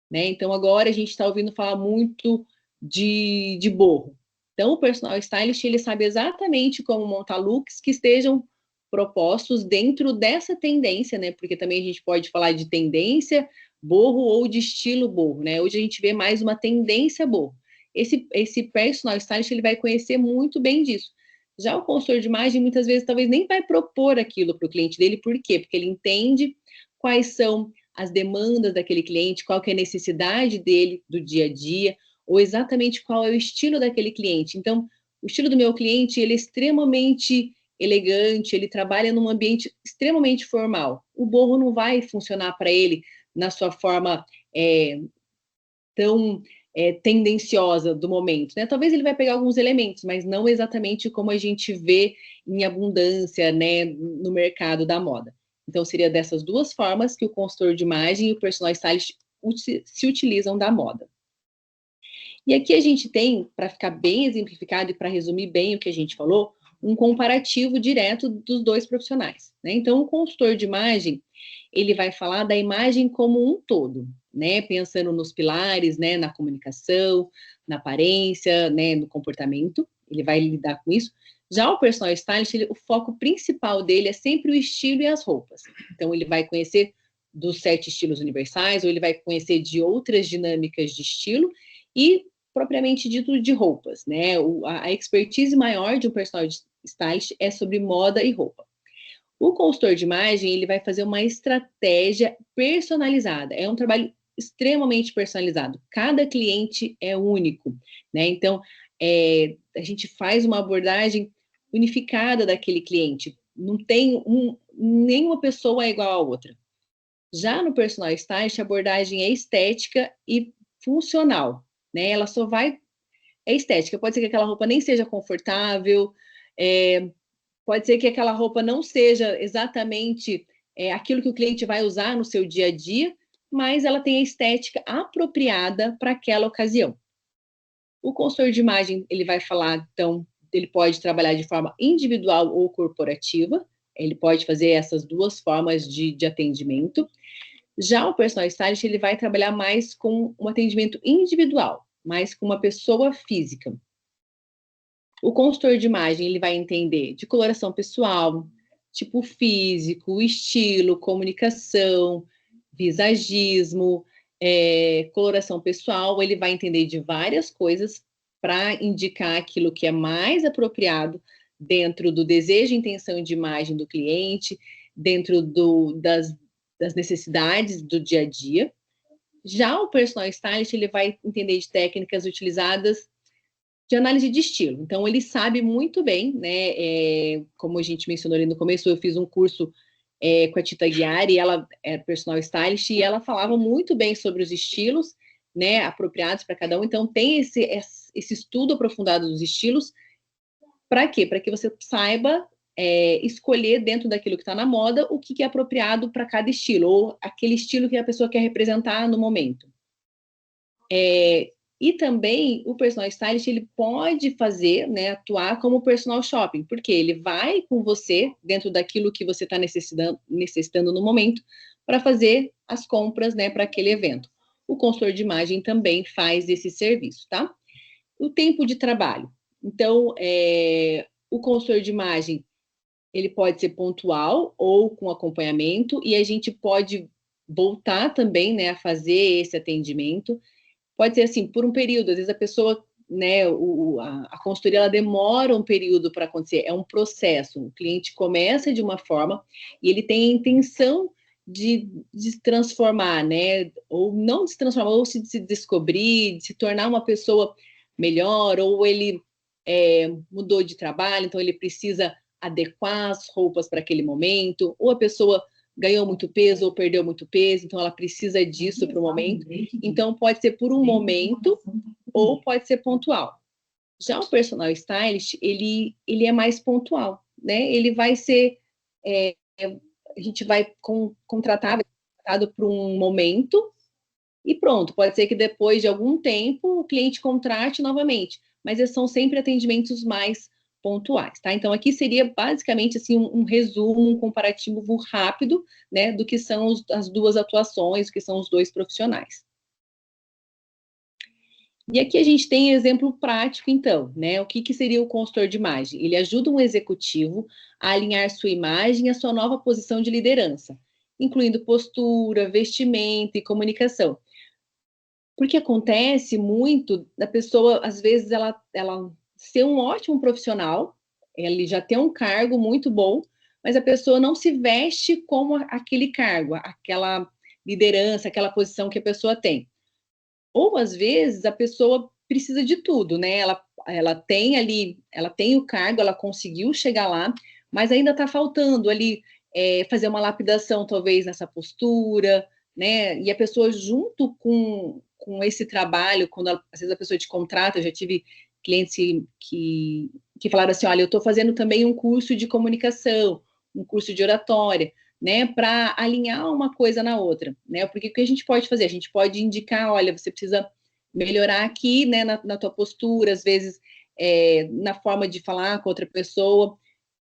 Né? Então, agora a gente está ouvindo falar muito de borro. Então, o personal stylist, ele sabe exatamente como montar looks que estejam propostos dentro dessa tendência, né? Porque também a gente pode falar de tendência borro ou de estilo borro, né? Hoje a gente vê mais uma tendência borro. esse personal stylist, ele vai conhecer muito bem disso. Já o consultor de imagem, muitas vezes, talvez nem vai propor aquilo para o cliente dele. Por quê? Porque ele entende quais são as demandas daquele cliente, qual que é a necessidade dele do dia a dia, ou exatamente qual é o estilo daquele cliente. Então, o estilo do meu cliente, ele é extremamente elegante, ele trabalha num ambiente extremamente formal. O borro não vai funcionar para ele na sua forma tão tendenciosa do momento, né? Talvez ele vai pegar alguns elementos, mas não exatamente como a gente vê em abundância, né, no mercado da moda. Então, seria dessas duas formas que o consultor de imagem e o personal stylist se utilizam da moda. E aqui a gente tem, para ficar bem exemplificado e para resumir bem o que a gente falou, um comparativo direto dos dois profissionais, né? Então, o consultor de imagem, ele vai falar da imagem como um todo, né? Pensando nos pilares, né? Na comunicação, na aparência, né? No comportamento, ele vai lidar com isso. Já o personal stylist, o foco principal dele é sempre o estilo e as roupas. Então, ele vai conhecer dos 7 estilos universais, ou ele vai conhecer de outras dinâmicas de estilo, e propriamente dito de roupas, né? A expertise maior de um personal stylist é sobre moda e roupa. O consultor de imagem, ele vai fazer uma estratégia personalizada. É um trabalho extremamente personalizado. Cada cliente é único, né? Então, a gente faz uma abordagem unificada daquele cliente. Não tem nenhuma pessoa é igual à outra. Já no personal stylist, a abordagem é estética e funcional, né? Ela só vai... É estética. Pode ser que aquela roupa nem seja confortável, pode ser que aquela roupa não seja exatamente aquilo que o cliente vai usar no seu dia a dia, mas ela tem a estética apropriada para aquela ocasião. O consultor de imagem, ele vai falar, então, ele pode trabalhar de forma individual ou corporativa, ele pode fazer essas duas formas de atendimento. Já o personal stylist, ele vai trabalhar mais com um atendimento individual, mais com uma pessoa física. O consultor de imagem, ele vai entender de coloração pessoal, tipo físico, estilo, comunicação, visagismo, coloração pessoal. Ele vai entender de várias coisas para indicar aquilo que é mais apropriado dentro do desejo e intenção de imagem do cliente, dentro das necessidades do dia a dia. Já o personal stylist, ele vai entender de técnicas utilizadas de análise de estilo. Então, ele sabe muito bem, né? Como a gente mencionou ali no começo, eu fiz um curso com a Tita Guiari, ela é personal stylist, e ela falava muito bem sobre os estilos, né? Apropriados para cada um. Então, tem esse estudo aprofundado dos estilos. Para quê? Para que você saiba escolher dentro daquilo que está na moda o que é apropriado para cada estilo, ou aquele estilo que a pessoa quer representar no momento. E também o personal stylist, ele pode fazer, né, atuar como personal shopping, porque ele vai com você dentro daquilo que você está necessitando no momento para fazer as compras, né, para aquele evento. O consultor de imagem também faz esse serviço, tá? O tempo de trabalho. Então, o consultor de imagem, ele pode ser pontual ou com acompanhamento, e a gente pode voltar também, né, a fazer esse atendimento. Pode ser assim, por um período, às vezes a pessoa, né, a consultoria, ela demora um período para acontecer, é um processo. O cliente começa de uma forma e ele tem a intenção de se transformar, né, ou não de se transformar, ou se descobrir, de se tornar uma pessoa melhor, ou ele mudou de trabalho, então ele precisa adequar as roupas para aquele momento, ou a pessoa ganhou muito peso ou perdeu muito peso, então ela precisa disso para o momento. Então, pode ser por um momento ou pode ser pontual. Já o personal stylist, ele é mais pontual, né? Ele vai ser... a gente vai contratar por um momento e pronto. Pode ser que depois de algum tempo o cliente contrate novamente, mas esses são sempre atendimentos mais pontuais, tá? Então, aqui seria basicamente assim um resumo, um comparativo rápido, né, do que são as duas atuações, o que são os dois profissionais. E aqui a gente tem exemplo prático, então, né? O que seria o consultor de imagem? Ele ajuda um executivo a alinhar sua imagem à sua nova posição de liderança, incluindo postura, vestimenta e comunicação. Porque acontece muito da pessoa, às vezes, ela ser um ótimo profissional, ele já tem um cargo muito bom, mas a pessoa não se veste como aquele cargo, aquela liderança, aquela posição que a pessoa tem. Ou, às vezes, a pessoa precisa de tudo, né? Ela tem ali, ela tem o cargo, ela conseguiu chegar lá, mas ainda está faltando ali fazer uma lapidação, talvez, nessa postura, né? E a pessoa, junto com esse trabalho, quando às vezes a pessoa te contrata, eu já tive clientes que falaram assim: olha, eu estou fazendo também um curso de comunicação, um curso de oratória, né, para alinhar uma coisa na outra, né? Porque o que a gente pode fazer? A gente pode indicar, olha, você precisa melhorar aqui, né, na tua postura, às vezes na forma de falar com outra pessoa,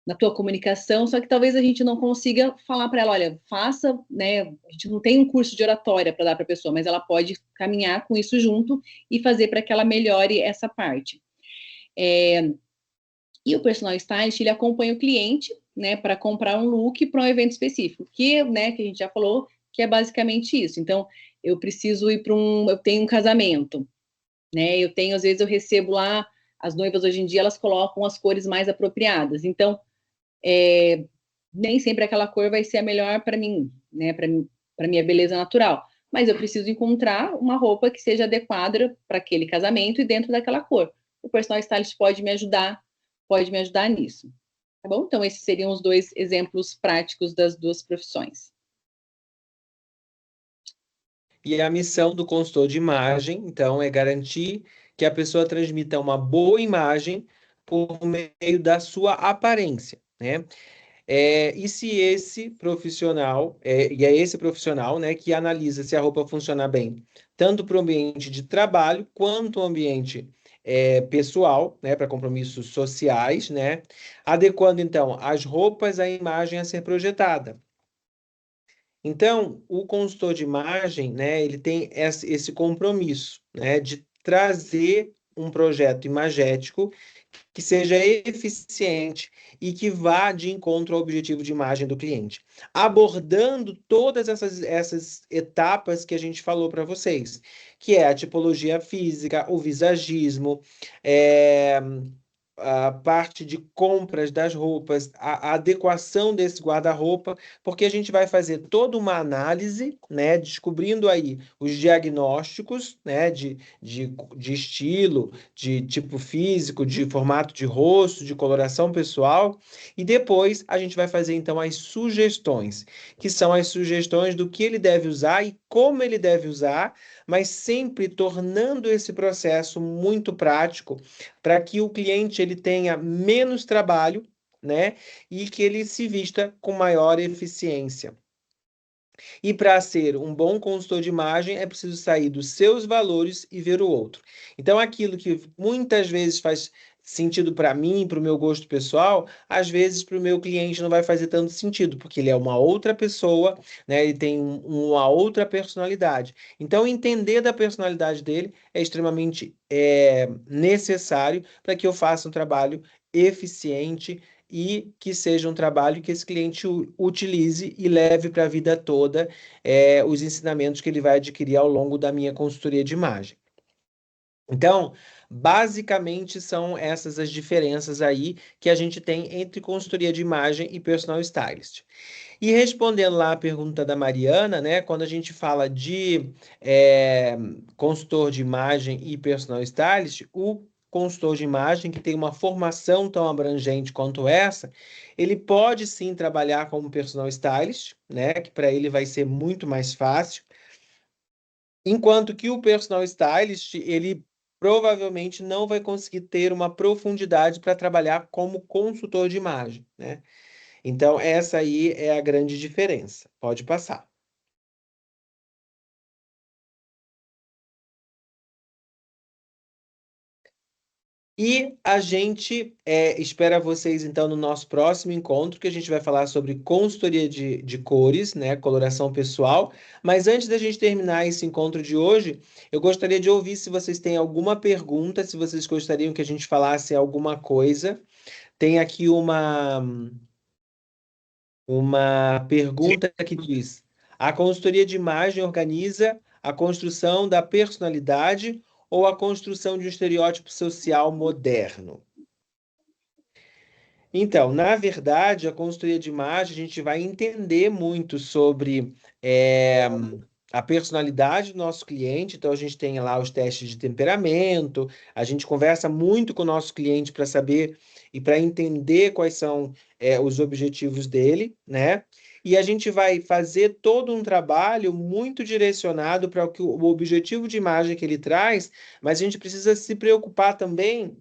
na tua comunicação, só que talvez a gente não consiga falar para ela, olha, faça, né? A gente não tem um curso de oratória para dar para a pessoa, mas ela pode caminhar com isso junto e fazer para que ela melhore essa parte. E o personal stylist, ele acompanha o cliente, né, para comprar um look para um evento específico, né, que a gente já falou, que é basicamente isso. Então, eu preciso ir eu tenho um casamento, né, às vezes eu recebo lá, as noivas hoje em dia, elas colocam as cores mais apropriadas. Então, nem sempre aquela cor vai ser a melhor para mim, né, para minha beleza natural. Mas eu preciso encontrar uma roupa que seja adequada para aquele casamento e dentro daquela cor. O personal stylist pode me ajudar nisso. Tá bom? Então, esses seriam os dois exemplos práticos das duas profissões. E a missão do consultor de imagem, então, é garantir que a pessoa transmita uma boa imagem por meio da sua aparência, né? E se esse profissional, e é esse profissional, né, que analisa se a roupa funciona bem, tanto para o ambiente de trabalho, quanto o ambiente pessoal, né, para compromissos sociais, né, adequando, então, as roupas à imagem a ser projetada. Então, o consultor de imagem, né, ele tem esse compromisso, né, de trazer um projeto imagético que seja eficiente e que vá de encontro ao objetivo de imagem do cliente, abordando todas essas etapas que a gente falou para vocês, que é a tipologia física, o visagismo, é, a parte de compras das roupas, a adequação desse guarda-roupa, porque a gente vai fazer toda uma análise, né, descobrindo aí os diagnósticos, né, de estilo, de tipo físico, de formato de rosto, de coloração pessoal, e depois a gente vai fazer então as sugestões, que são as sugestões do que ele deve usar e como ele deve usar, mas sempre tornando esse processo muito prático para que o cliente ele tenha menos trabalho, né, e que ele se vista com maior eficiência. E para ser um bom consultor de imagem, é preciso sair dos seus valores e ver o outro. Então, aquilo que muitas vezes faz sentido para mim, para o meu gosto pessoal, às vezes para o meu cliente não vai fazer tanto sentido, porque ele é uma outra pessoa, né? Ele tem uma outra personalidade. Então, entender da personalidade dele é extremamente necessário para que eu faça um trabalho eficiente e que seja um trabalho que esse cliente utilize e leve para a vida toda os ensinamentos que ele vai adquirir ao longo da minha consultoria de imagem. Então, basicamente são essas as diferenças aí que a gente tem entre consultoria de imagem e personal stylist. E respondendo lá a pergunta da Mariana, né, quando a gente fala de consultor de imagem e personal stylist, o consultor de imagem que tem uma formação tão abrangente quanto essa, ele pode sim trabalhar como personal stylist, né, que para ele vai ser muito mais fácil, enquanto que o personal stylist, ele provavelmente não vai conseguir ter uma profundidade para trabalhar como consultor de imagem, né? Então, essa aí é a grande diferença. Pode passar. E a gente espera vocês, então, no nosso próximo encontro, que a gente vai falar sobre consultoria de cores, né? Coloração pessoal. Mas antes da gente terminar esse encontro de hoje, eu gostaria de ouvir se vocês têm alguma pergunta, se vocês gostariam que a gente falasse alguma coisa. Tem aqui uma pergunta que diz: a consultoria de imagem organiza a construção da personalidade ou a construção de um estereótipo social moderno? Então, na verdade, a consultoria de imagem, a gente vai entender muito sobre a personalidade do nosso cliente. Então, a gente tem lá os testes de temperamento, a gente conversa muito com o nosso cliente para saber e para entender quais são os objetivos dele, né? E a gente vai fazer todo um trabalho muito direcionado para o objetivo de imagem que ele traz, mas a gente precisa se preocupar também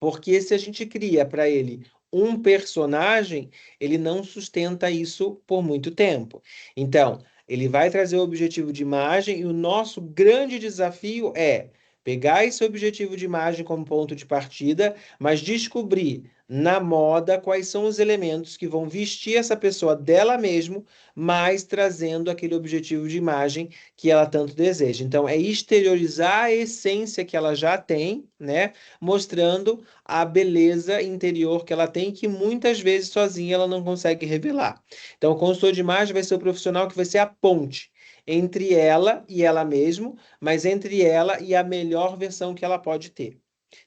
porque se a gente cria para ele um personagem, ele não sustenta isso por muito tempo. Então, ele vai trazer o objetivo de imagem e o nosso grande desafio é pegar esse objetivo de imagem como ponto de partida, mas descobrir na moda quais são os elementos que vão vestir essa pessoa dela mesma, mas trazendo aquele objetivo de imagem que ela tanto deseja. Então, é exteriorizar a essência que ela já tem, né? Mostrando a beleza interior que ela tem, que muitas vezes sozinha ela não consegue revelar. Então, o consultor de imagem vai ser o profissional que vai ser a ponte entre ela e ela mesma, mas entre ela e a melhor versão que ela pode ter.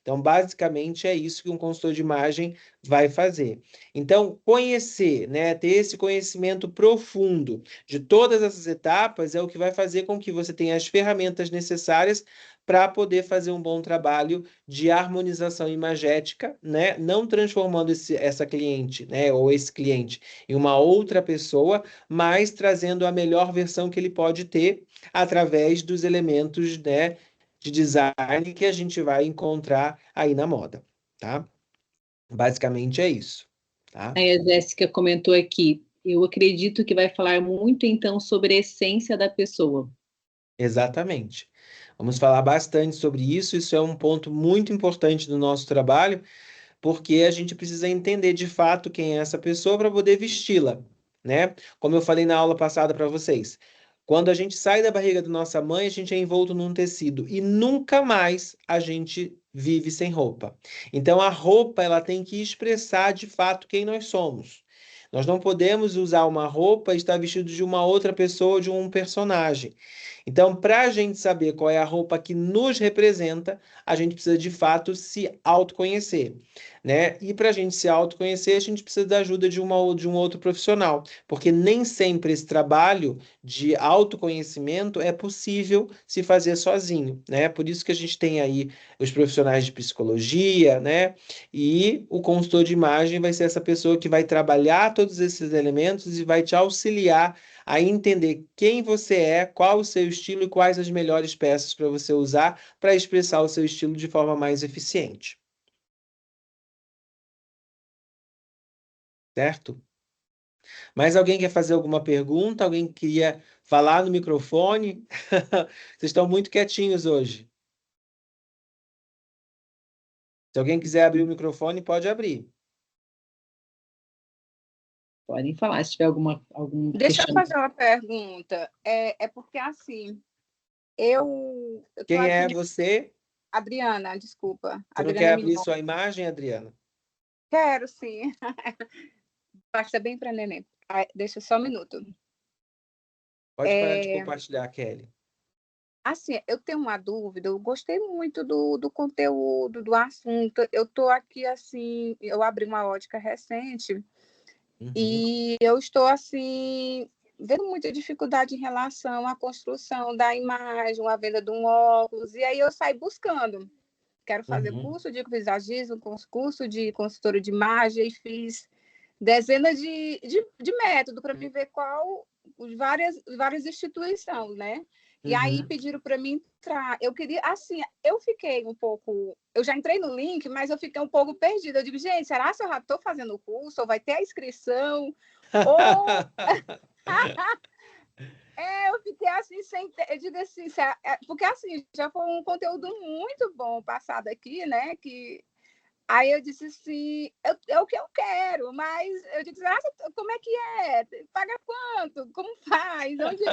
Então, basicamente, é isso que um consultor de imagem vai fazer. Então, conhecer, né, ter esse conhecimento profundo de todas essas etapas é o que vai fazer com que você tenha as ferramentas necessárias para poder fazer um bom trabalho de harmonização imagética, né, não transformando essa cliente, né, ou esse cliente em uma outra pessoa, mas trazendo a melhor versão que ele pode ter através dos elementos, né, de design que a gente vai encontrar aí na moda, tá? Basicamente é isso, tá? Aí a Jéssica comentou aqui, eu acredito que vai falar muito então sobre a essência da pessoa. Exatamente. Vamos falar bastante sobre isso. Isso é um ponto muito importante do nosso trabalho, porque a gente precisa entender de fato quem é essa pessoa para poder vesti-la, né? Como eu falei na aula passada para vocês, quando a gente sai da barriga da nossa mãe, a gente é envolto num tecido e nunca mais a gente vive sem roupa. Então a roupa ela tem que expressar de fato quem nós somos. Nós não podemos usar uma roupa e estar vestido de uma outra pessoa, de um personagem. Então, para a gente saber qual é a roupa que nos representa, a gente precisa de fato se autoconhecer, né? E para a gente se autoconhecer, a gente precisa da ajuda de um outro profissional, porque nem sempre esse trabalho de autoconhecimento é possível se fazer sozinho, né? Por isso que a gente tem aí os profissionais de psicologia, né? E o consultor de imagem vai ser essa pessoa que vai trabalhar todos esses elementos e vai te auxiliar a entender quem você é, qual o seu estilo e quais as melhores peças para você usar para expressar o seu estilo de forma mais eficiente. Certo? Mais alguém quer fazer alguma pergunta? Alguém queria falar no microfone? Vocês estão muito quietinhos hoje. Se alguém quiser abrir o microfone, pode abrir. Podem falar se tiver algum Deixa eu questionamento. fazer uma pergunta. É porque, assim, eu tô Quem aqui... é você? Adriana, desculpa. Você não Adriana quer abrir Mignon. sua imagem, Adriana? Quero, sim. Vai ser bem para neném. Deixa só um minuto. Pode parar de compartilhar, Kelly. Assim, eu tenho uma dúvida. Eu gostei muito do conteúdo, do assunto. Eu tô aqui, assim... Eu abri uma ótica recente e eu estou, assim... vendo muita dificuldade em relação à construção da imagem, a venda de um óculos, e aí eu saí buscando. Quero fazer curso de visagismo, curso de consultora de imagem, e fiz dezenas de métodos para me ver qual várias instituições, né? E aí pediram para mim entrar. Eu queria, assim, eu fiquei um pouco. Eu já entrei no link, mas eu fiquei um pouco perdida. Eu digo, gente, será que eu já estou fazendo o curso? Ou vai ter a inscrição? Ou eu fiquei assim, eu digo assim, porque assim, já foi um conteúdo muito bom passado aqui, né? Aí eu disse assim, é o que eu quero, mas eu disse, como é que é? Paga quanto? Como faz? Onde...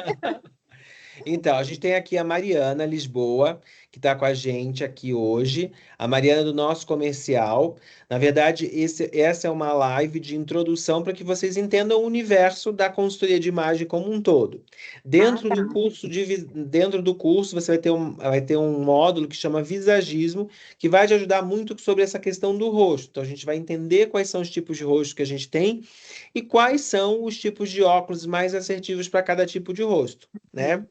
Então, a gente tem aqui a Mariana Lisboa, que está com a gente aqui hoje. A Mariana do nosso comercial. Na verdade, essa é uma live de introdução para que vocês entendam o universo da consultoria de imagem como um todo. Dentro tá. do curso, dentro do curso, você vai ter um módulo que chama Visagismo, que vai te ajudar muito sobre essa questão do rosto. Então, a gente vai entender quais são os tipos de rosto que a gente tem e quais são os tipos de óculos mais assertivos para cada tipo de rosto, né?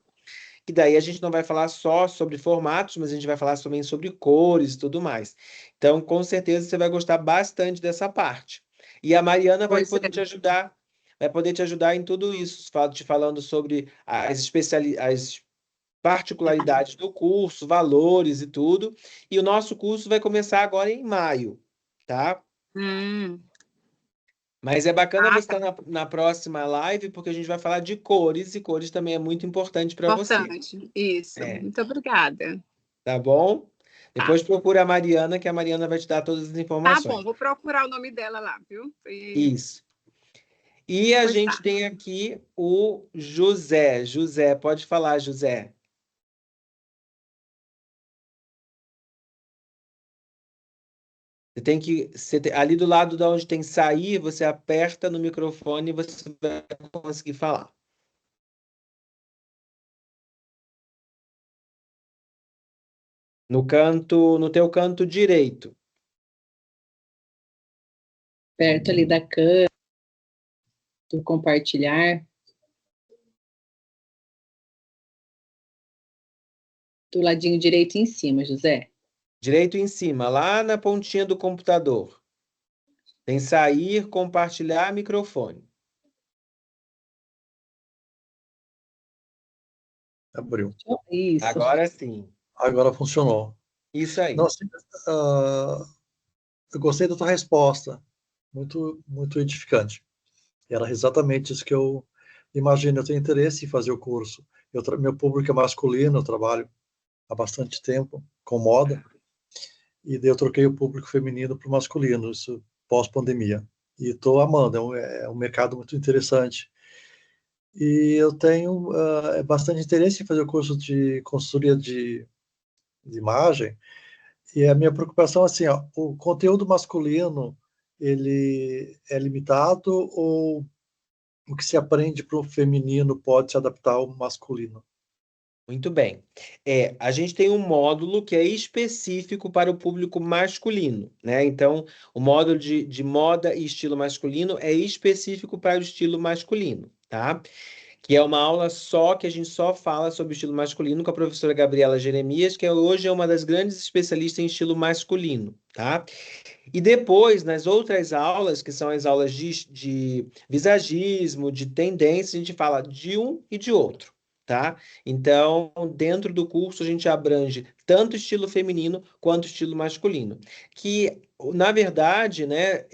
Que daí a gente não vai falar só sobre formatos, mas a gente vai falar também sobre cores e tudo mais. Então, com certeza, você vai gostar bastante dessa parte. E a Mariana vai Pois poder é. te ajudar, vai poder te ajudar em tudo isso, te falando sobre as particularidades do curso, valores e tudo. E o nosso curso vai começar agora em maio, tá? Hum. Mas é bacana você Tá. estar na próxima live, porque a gente vai falar de cores, e cores também é muito importante para você. Importante. Isso. É. Muito obrigada. Tá bom? Tá. Depois procura a Mariana, que a Mariana vai te dar todas as Tá bom, informações. vou procurar o nome dela lá, viu? Isso. E a Pois gente tá. tem aqui o José. José, pode falar, José. Ali do lado de onde tem sair, você aperta no microfone e você vai conseguir falar. No teu canto direito. Perto ali da câmera, do compartilhar, do ladinho direito em cima, José. Direito em cima, lá na pontinha do computador. Tem sair, compartilhar, microfone. Abriu. Isso. Agora sim. Agora funcionou. Isso aí. Não, assim, eu gostei da tua resposta. Muito, muito edificante. Era exatamente isso que eu imagino. Eu tenho interesse em fazer o curso. Meu público é masculino, eu trabalho há bastante tempo com moda. E daí eu troquei o público feminino para o masculino, isso pós-pandemia. E estou amando, é um mercado muito interessante. E eu tenho bastante interesse em fazer o curso de consultoria de imagem. E a minha preocupação é assim, ó, o conteúdo masculino, ele é limitado ou o que se aprende para o feminino pode se adaptar ao masculino? Muito bem. A gente tem um módulo que é específico para o público masculino, né? Então, o módulo de moda e estilo masculino é específico para o estilo masculino, tá? Que é uma aula só, que a gente só fala sobre o estilo masculino com a professora Gabriela Jeremias, que hoje é uma das grandes especialistas em estilo masculino, tá? E depois, nas outras aulas, que são as aulas de visagismo, de tendência, a gente fala de um e de outro, tá? Então, dentro do curso, a gente abrange tanto estilo feminino quanto estilo masculino. Que, na verdade, né,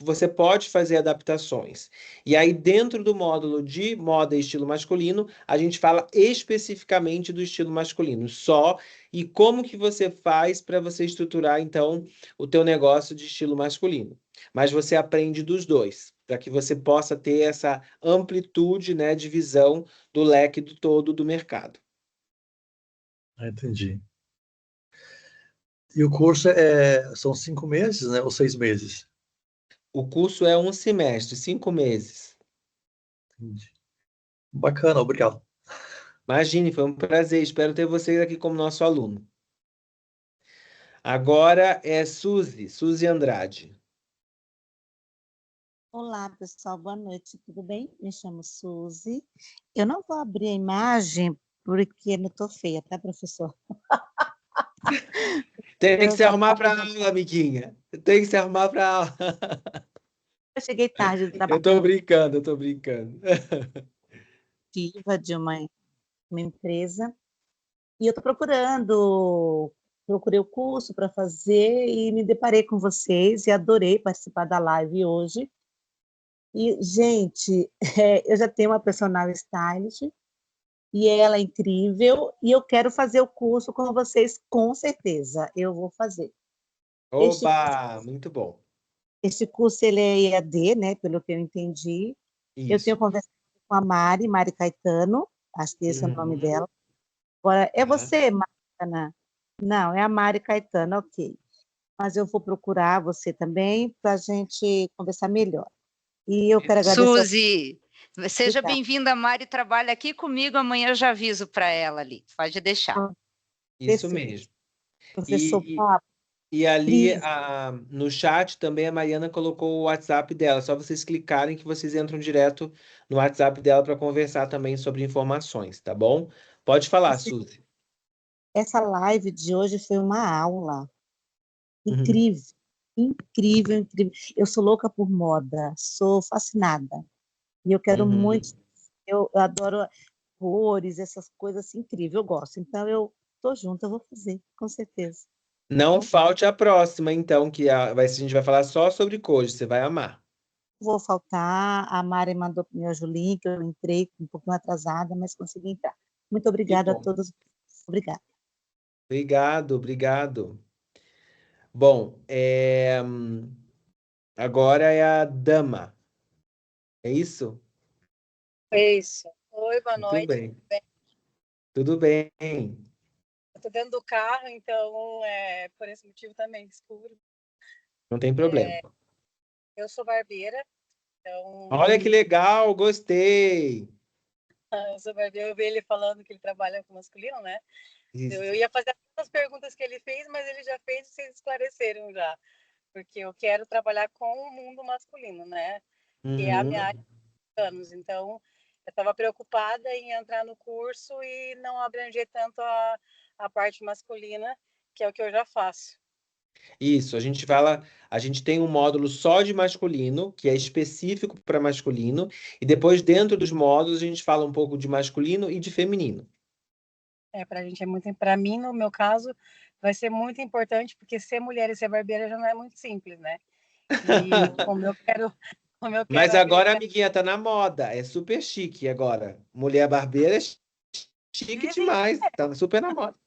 você pode fazer adaptações. E aí, dentro do módulo de moda e estilo masculino, a gente fala especificamente do estilo masculino, só, e como que você faz para você estruturar, então, o teu negócio de estilo masculino. Mas você aprende dos dois, para que você possa ter essa amplitude, né, de visão do leque do todo do mercado. Entendi. E o curso são 5 meses, né, ou 6 meses? O curso é um semestre, 5 meses. Entendi. Bacana, obrigado. Imagine, foi um prazer. Espero ter vocês aqui como nosso aluno. Agora é Suzy Andrade. Olá, pessoal, boa noite, tudo bem? Me chamo Suzy. Eu não vou abrir a imagem porque não estou feia, tá, professor? Tem que se arrumar para a aula, amiguinha. Tem que se arrumar para a aula. Eu cheguei tarde do Eu trabalho tô brincando. de uma empresa e eu estou procurei o curso para fazer e me deparei com vocês e adorei participar da live hoje. E, gente, eu já tenho uma personal stylist e ela é incrível e eu quero fazer o curso com vocês, com certeza. Eu vou fazer. Oba, muito bom. Este curso ele é EAD, né, pelo que eu entendi. Eu Isso. tenho conversado com a Mari Caetano, Acho que esse é o nome dela. Agora, é você, Mariana? Não, é a Mari Caetano, ok. Mas eu vou procurar você também para a gente conversar melhor. E eu quero agradecer... Suzy, seja bem-vinda, a Mari trabalha aqui comigo, amanhã eu já aviso para ela ali, pode deixar. Isso mesmo. Professor Pablo. E ali no chat também a Mariana colocou o WhatsApp dela. Só vocês clicarem que vocês entram direto no WhatsApp dela para conversar também sobre informações, tá bom? Pode falar, Suzy. Essa live de hoje foi uma aula incrível, incrível, incrível. Eu sou louca por moda, sou fascinada. E eu quero muito, eu adoro cores, essas coisas assim, incríveis, eu gosto. Então eu tô junto, eu vou fazer, com certeza. Não falte a próxima, então, que a gente vai falar só sobre cores, você vai amar. Vou faltar, a Mari mandou para o meu link, eu entrei um pouquinho atrasada, mas consegui entrar. Muito obrigada a todos. Obrigada. Obrigado. Bom, agora é a Dama. É isso? É isso. Oi, boa noite. Tudo bem. Eu tô dentro do carro, então, por esse motivo também, escuro. Não tem problema. Eu sou barbeira, então... Olha que legal, gostei. Eu sou barbeira, eu vi ele falando que ele trabalha com masculino, né? Isso. Eu ia fazer as perguntas que ele fez, mas ele já fez e vocês esclareceram já. Porque eu quero trabalhar com o mundo masculino, né? Que é a minha área de anos. Então, eu estava preocupada em entrar no curso e não abranger tanto a parte masculina, que é o que eu já faço. Isso, a gente tem um módulo só de masculino, que é específico para masculino, e depois dentro dos módulos a gente fala um pouco de masculino e de feminino. Pra gente é muito, para mim, no meu caso, vai ser muito importante, porque ser mulher e ser barbeira já não é muito simples, né? E como eu quero Mas agora, amiguinha, tá na moda, é super chique agora. Mulher barbeira é chique demais, tá super na moda.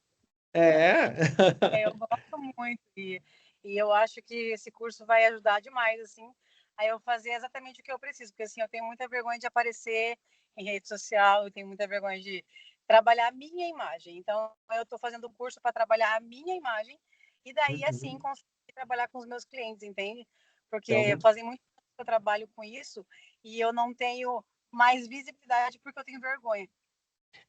Eu gosto muito e eu acho que esse curso vai ajudar demais, assim, a eu fazer exatamente o que eu preciso, porque assim, eu tenho muita vergonha de aparecer em rede social, eu tenho muita vergonha de trabalhar a minha imagem. Então, eu estou fazendo o curso para trabalhar a minha imagem e daí, assim, conseguir trabalhar com os meus clientes, entende? Porque fazem muito tempo que eu trabalho com isso e eu não tenho mais visibilidade porque eu tenho vergonha.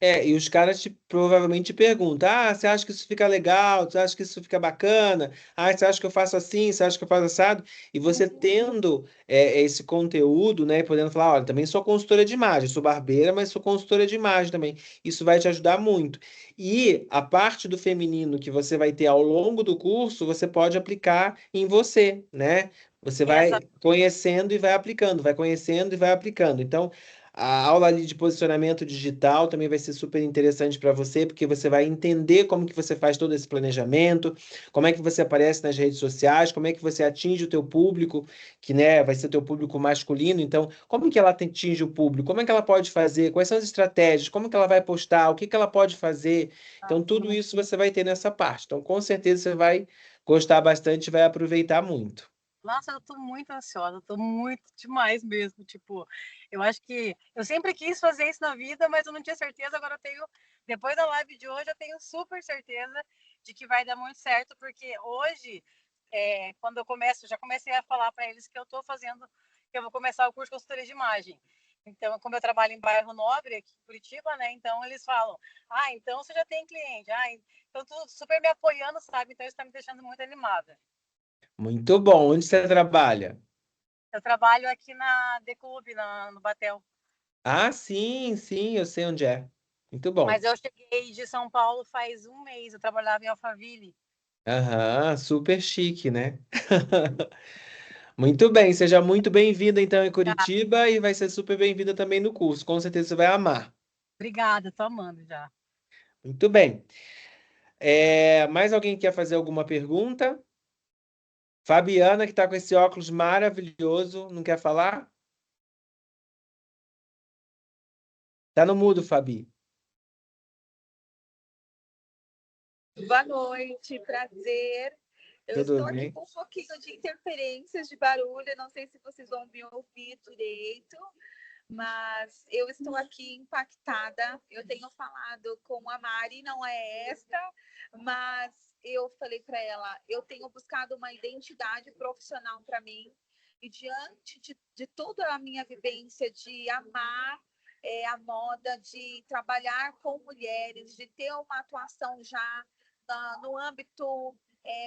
E os caras provavelmente te perguntam: você acha que isso fica legal? Você acha que isso fica bacana? Você acha que eu faço assim? Você acha que eu faço assado? E você tendo esse conteúdo, né, e podendo falar: olha, também sou consultora de imagem, sou barbeira, mas sou consultora de imagem também. Isso vai te ajudar muito. E a parte do feminino que você vai ter ao longo do curso, você pode aplicar em você, né? Você vai conhecendo e vai aplicando, vai conhecendo e vai aplicando. Então, a aula ali de posicionamento digital também vai ser super interessante para você, porque você vai entender como que você faz todo esse planejamento, como é que você aparece nas redes sociais, como é que você atinge o teu público, que, né, vai ser o teu público masculino. Então, como que ela atinge o público? Como é que ela pode fazer? Quais são as estratégias? Como que ela vai postar? O que que ela pode fazer? Então, tudo isso você vai ter nessa parte. Então, com certeza você vai gostar bastante e vai aproveitar muito. Nossa, eu tô muito ansiosa, tô muito demais mesmo, tipo, eu acho que eu sempre quis fazer isso na vida, mas eu não tinha certeza, agora eu tenho, depois da live de hoje, eu tenho super certeza de que vai dar muito certo, porque hoje, quando eu já comecei a falar para eles que eu tô fazendo, que eu vou começar o curso de consultoria de imagem. Então, como eu trabalho em bairro nobre, aqui em Curitiba, né, então eles falam, então você já tem cliente, então tô super me apoiando, sabe, então isso tá me deixando muito animada. Muito bom. Onde você trabalha? Eu trabalho aqui na The Club, no Batel. Sim, eu sei onde é. Muito bom. Mas eu cheguei de São Paulo faz um mês, eu trabalhava em Alphaville. Super chique, né? Muito bem, seja muito bem-vinda então em Curitiba e vai ser super bem-vinda também no curso. Com certeza você vai amar. Obrigada, tô amando já. Muito bem. Mais alguém quer fazer alguma pergunta? Fabiana, que está com esse óculos maravilhoso, não quer falar? Tá no mudo, Fabi. Boa noite, prazer. Eu estou aqui com um pouquinho de interferências de barulho, não sei se vocês vão me ouvir direito, mas eu estou aqui impactada. Eu tenho falado com a Mari, não é esta, mas eu falei para ela, eu tenho buscado uma identidade profissional para mim, e diante de toda a minha vivência de amar a moda, de trabalhar com mulheres, de ter uma atuação já no âmbito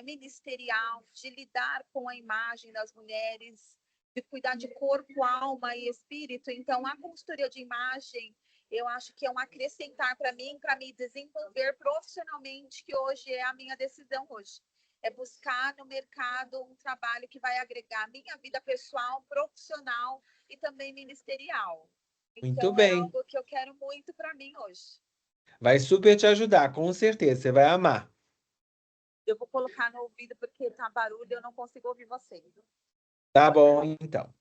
ministerial, de lidar com a imagem das mulheres, de cuidar de corpo, alma e espírito. Então, a consultoria de imagem, eu acho que é um acrescentar para mim, para me desenvolver profissionalmente, que hoje é a minha decisão hoje. É buscar no mercado um trabalho que vai agregar a minha vida pessoal, profissional e também ministerial. Muito Então, é bem. algo que eu quero muito para mim hoje. Vai super te ajudar, com certeza. Você vai amar. Eu vou colocar no ouvido porque tá barulho, eu não consigo ouvir vocês. Tá bom, então.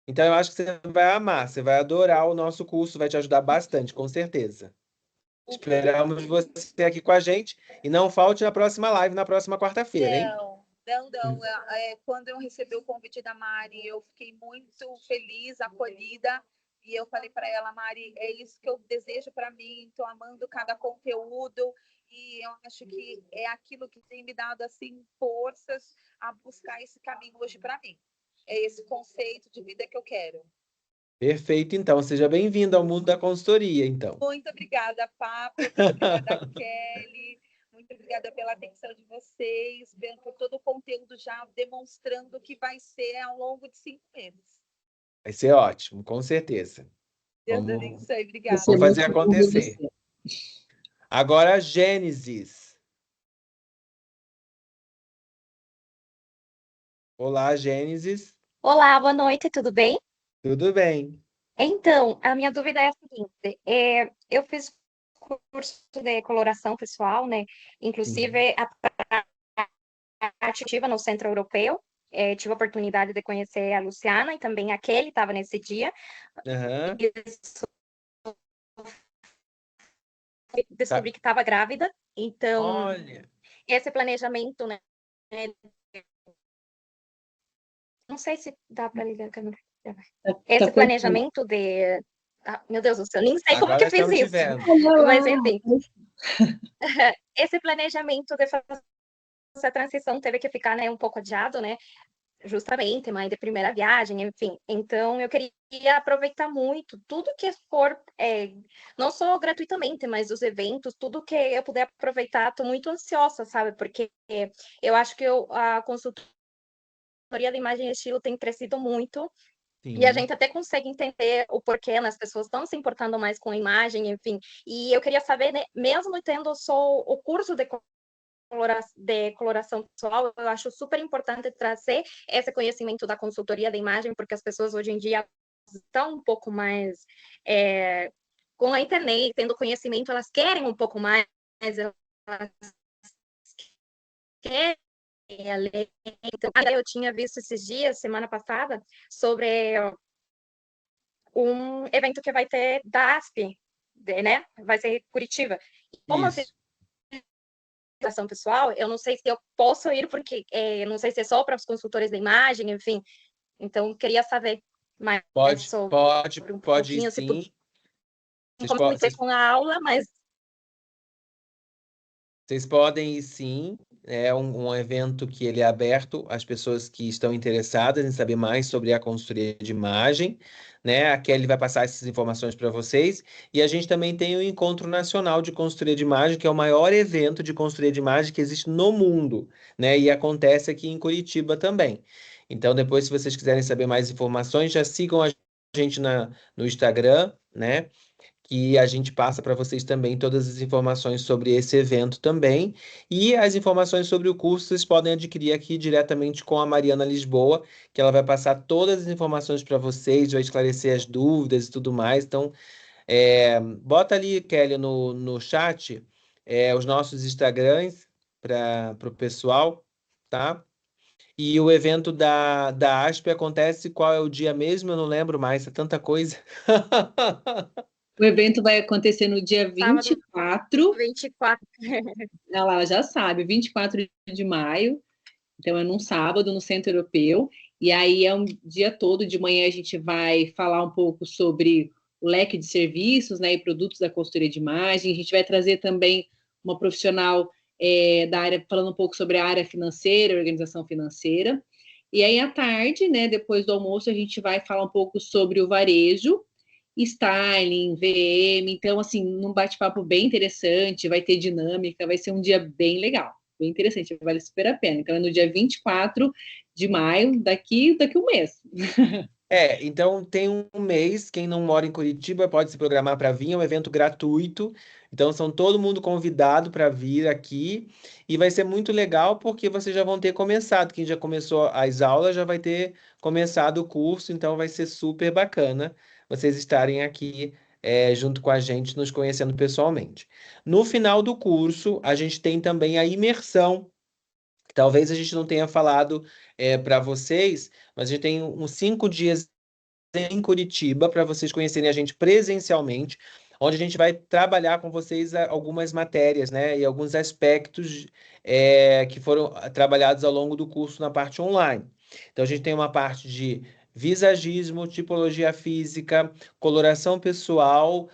Então, eu acho que você vai amar, você vai adorar o nosso curso, vai te ajudar bastante, com certeza. Esperamos você aqui com a gente e não falte na próxima live, na próxima quarta-feira, hein? Não. Quando eu recebi o convite da Mari, eu fiquei muito feliz, acolhida, e eu falei para ela, Mari, é isso que eu desejo para mim, estou amando cada conteúdo, e eu acho que é aquilo que tem me dado assim forças a buscar esse caminho hoje para mim. É esse conceito de vida que eu quero. Perfeito, então. Seja bem-vindo ao mundo da consultoria, então. Muito obrigada, Pablo. Muito obrigada, Kelly. Muito obrigada pela atenção de vocês, por todo o conteúdo já demonstrando o que vai ser ao longo de 5 meses. Vai ser ótimo, com certeza. Deus Vamos abençoe. Obrigada. vamos fazer acontecer. Agora, a Gênesis. Olá, Gênesis. Olá, boa noite, tudo bem? Tudo bem? Então, a minha dúvida é a seguinte: eu fiz curso de coloração pessoal, né? Inclusive, a parte ativa no Centro Europeu. Tive a oportunidade de conhecer a Luciana e também a Kelly, estava nesse dia. Aham. Descobri que estava grávida, então Olha, esse planejamento, né? Não sei se dá para ligar a câmera. Esse planejamento de... meu Deus do céu, nem sei como que eu fiz isso. Mas, enfim. Esse planejamento de fazer essa transição teve que ficar, né, um pouco adiado, né? Justamente, mãe de primeira viagem, enfim. Então, eu queria aproveitar muito tudo que for, não só gratuitamente, mas os eventos, tudo que eu puder aproveitar. Estou muito ansiosa, sabe? Porque eu acho que a consultoria de imagem e estilo tem crescido muito. sim. E a gente até consegue entender o porquê, né? As pessoas estão se importando mais com a imagem, enfim. E eu queria saber, né, mesmo tendo só o curso de coloração pessoal, eu acho super importante trazer esse conhecimento da consultoria da imagem, porque as pessoas hoje em dia estão um pouco mais com a internet, tendo conhecimento, elas querem um pouco mais, elas querem ler. Então, eu tinha visto esses dias, semana passada, sobre um evento que vai ter da ASP, né? Vai ser Curitiba. Como assim? Pessoal, eu não sei se eu posso ir, porque não sei se é só para os consultores da imagem, enfim. Então, queria saber mais sobre um pode ir, sim. Comecei com a aula, mas... Vocês podem ir, sim. É um evento que ele é aberto às pessoas que estão interessadas em saber mais sobre a consultoria de imagem, né? A Kelly vai passar essas informações para vocês. E a gente também tem o Encontro Nacional de Consultoria de Imagem, que é o maior evento de consultoria de imagem que existe no mundo, né? E acontece aqui em Curitiba também. Então, depois, se vocês quiserem saber mais informações, já sigam a gente no Instagram, né? Que a gente passa para vocês também todas as informações sobre esse evento também. E as informações sobre o curso vocês podem adquirir aqui diretamente com a Mariana Lisboa, que ela vai passar todas as informações para vocês, vai esclarecer as dúvidas e tudo mais. Então, bota ali, Kelly, no chat os nossos Instagrams para o pessoal, tá? E o evento da ASP acontece, qual é o dia mesmo? Eu não lembro mais, é tanta coisa. O evento vai acontecer no dia 24. 24. Ela já sabe, 24 de maio. Então, é num sábado, no Centro Europeu. E aí é um dia todo, de manhã a gente vai falar um pouco sobre o leque de serviços, né, e produtos da consultoria de imagem. A gente vai trazer também uma profissional da área, falando um pouco sobre a área financeira, organização financeira. E aí, à tarde, né, depois do almoço, a gente vai falar um pouco sobre o varejo, styling, VM. Então, assim, num bate-papo bem interessante, vai ter dinâmica, vai ser um dia bem legal, bem interessante, vale super a pena. Então, é no dia 24 de maio, daqui um mês. Então tem um mês, quem não mora em Curitiba pode se programar para vir, é um evento gratuito, então são todo mundo convidado para vir aqui, e vai ser muito legal porque vocês já vão ter começado, quem já começou as aulas já vai ter começado o curso, então vai ser super bacana vocês estarem aqui junto com a gente, nos conhecendo pessoalmente. No final do curso, a gente tem também a imersão. Talvez a gente não tenha falado para vocês, mas a gente tem uns 5 dias em Curitiba para vocês conhecerem a gente presencialmente, onde a gente vai trabalhar com vocês algumas matérias, né, e alguns aspectos que foram trabalhados ao longo do curso na parte online. Então a gente tem uma parte de visagismo, tipologia física, coloração pessoal,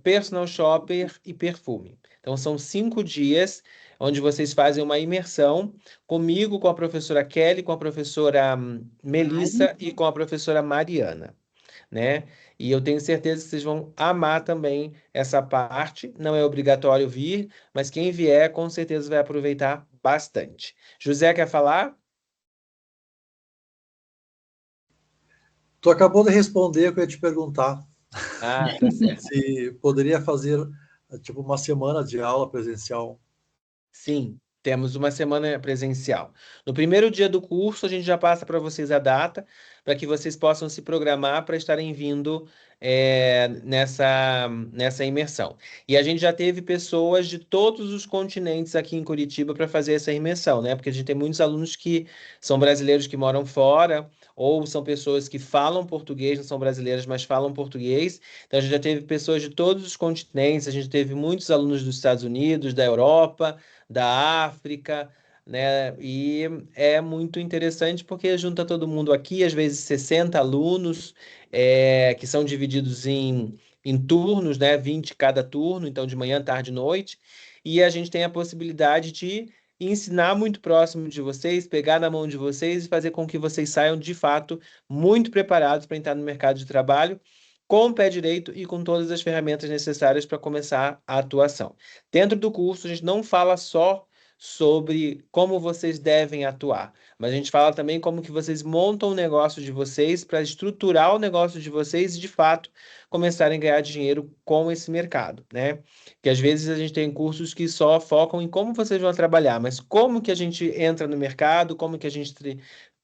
personal shopper e perfume. Então são 5 dias onde vocês fazem uma imersão comigo, com a professora Kelly, com a professora Melissa e com a professora Mariana, né? E eu tenho certeza que vocês vão amar também essa parte. Não é obrigatório vir, mas quem vier, com certeza vai aproveitar bastante. José, quer falar? Tu acabou de responder o que eu ia te perguntar. Ah, tá certo. Se poderia fazer, tipo, uma semana de aula presencial. Sim, temos uma semana presencial. No primeiro dia do curso, a gente já passa para vocês a data, para que vocês possam se programar para estarem vindo nessa imersão. E a gente já teve pessoas de todos os continentes aqui em Curitiba para fazer essa imersão, né? Porque a gente tem muitos alunos que são brasileiros que moram fora, ou são pessoas que falam português, não são brasileiras, mas falam português. Então a gente já teve pessoas de todos os continentes, a gente teve muitos alunos dos Estados Unidos, da Europa, da África, né? E é muito interessante porque junta todo mundo aqui, às vezes 60 alunos, que são divididos em turnos, né? 20 cada turno, então de manhã, tarde e noite. E a gente tem a possibilidade de ensinar muito próximo de vocês, pegar na mão de vocês e fazer com que vocês saiam, de fato, muito preparados para entrar no mercado de trabalho, com o pé direito e com todas as ferramentas necessárias para começar a atuação. Dentro do curso, a gente não fala só sobre como vocês devem atuar, mas a gente fala também como que vocês montam o negócio de vocês para estruturar o negócio de vocês e, de fato, começarem a ganhar dinheiro com esse mercado, né? Que às vezes a gente tem cursos que só focam em como vocês vão trabalhar, mas como que a gente entra no mercado, como que a gente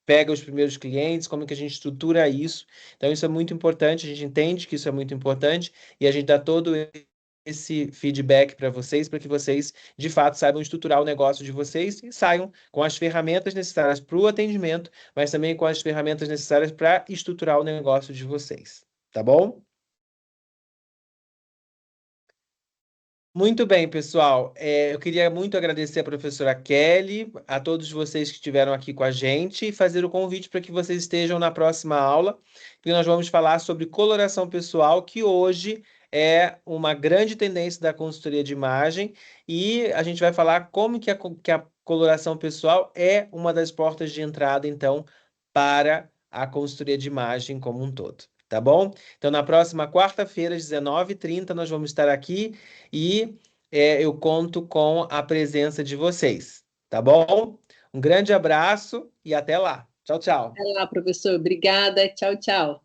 pega os primeiros clientes, como que a gente estrutura isso. Então, isso é muito importante, a gente entende que isso é muito importante e a gente dá todo esse feedback para vocês, para que vocês, de fato, saibam estruturar o negócio de vocês e saiam com as ferramentas necessárias para o atendimento, mas também com as ferramentas necessárias para estruturar o negócio de vocês. Tá bom? Muito bem, pessoal. Eu queria muito agradecer a professora Kelly, a todos vocês que estiveram aqui com a gente e fazer o convite para que vocês estejam na próxima aula, porque nós vamos falar sobre coloração pessoal, que hoje é uma grande tendência da consultoria de imagem, e a gente vai falar como que a coloração pessoal é uma das portas de entrada, então, para a consultoria de imagem como um todo. Tá bom? Então, na próxima quarta-feira, às 19h30, nós vamos estar aqui e eu conto com a presença de vocês. Tá bom? Um grande abraço e até lá. Tchau, tchau. Até lá, professor. Obrigada. Tchau, tchau.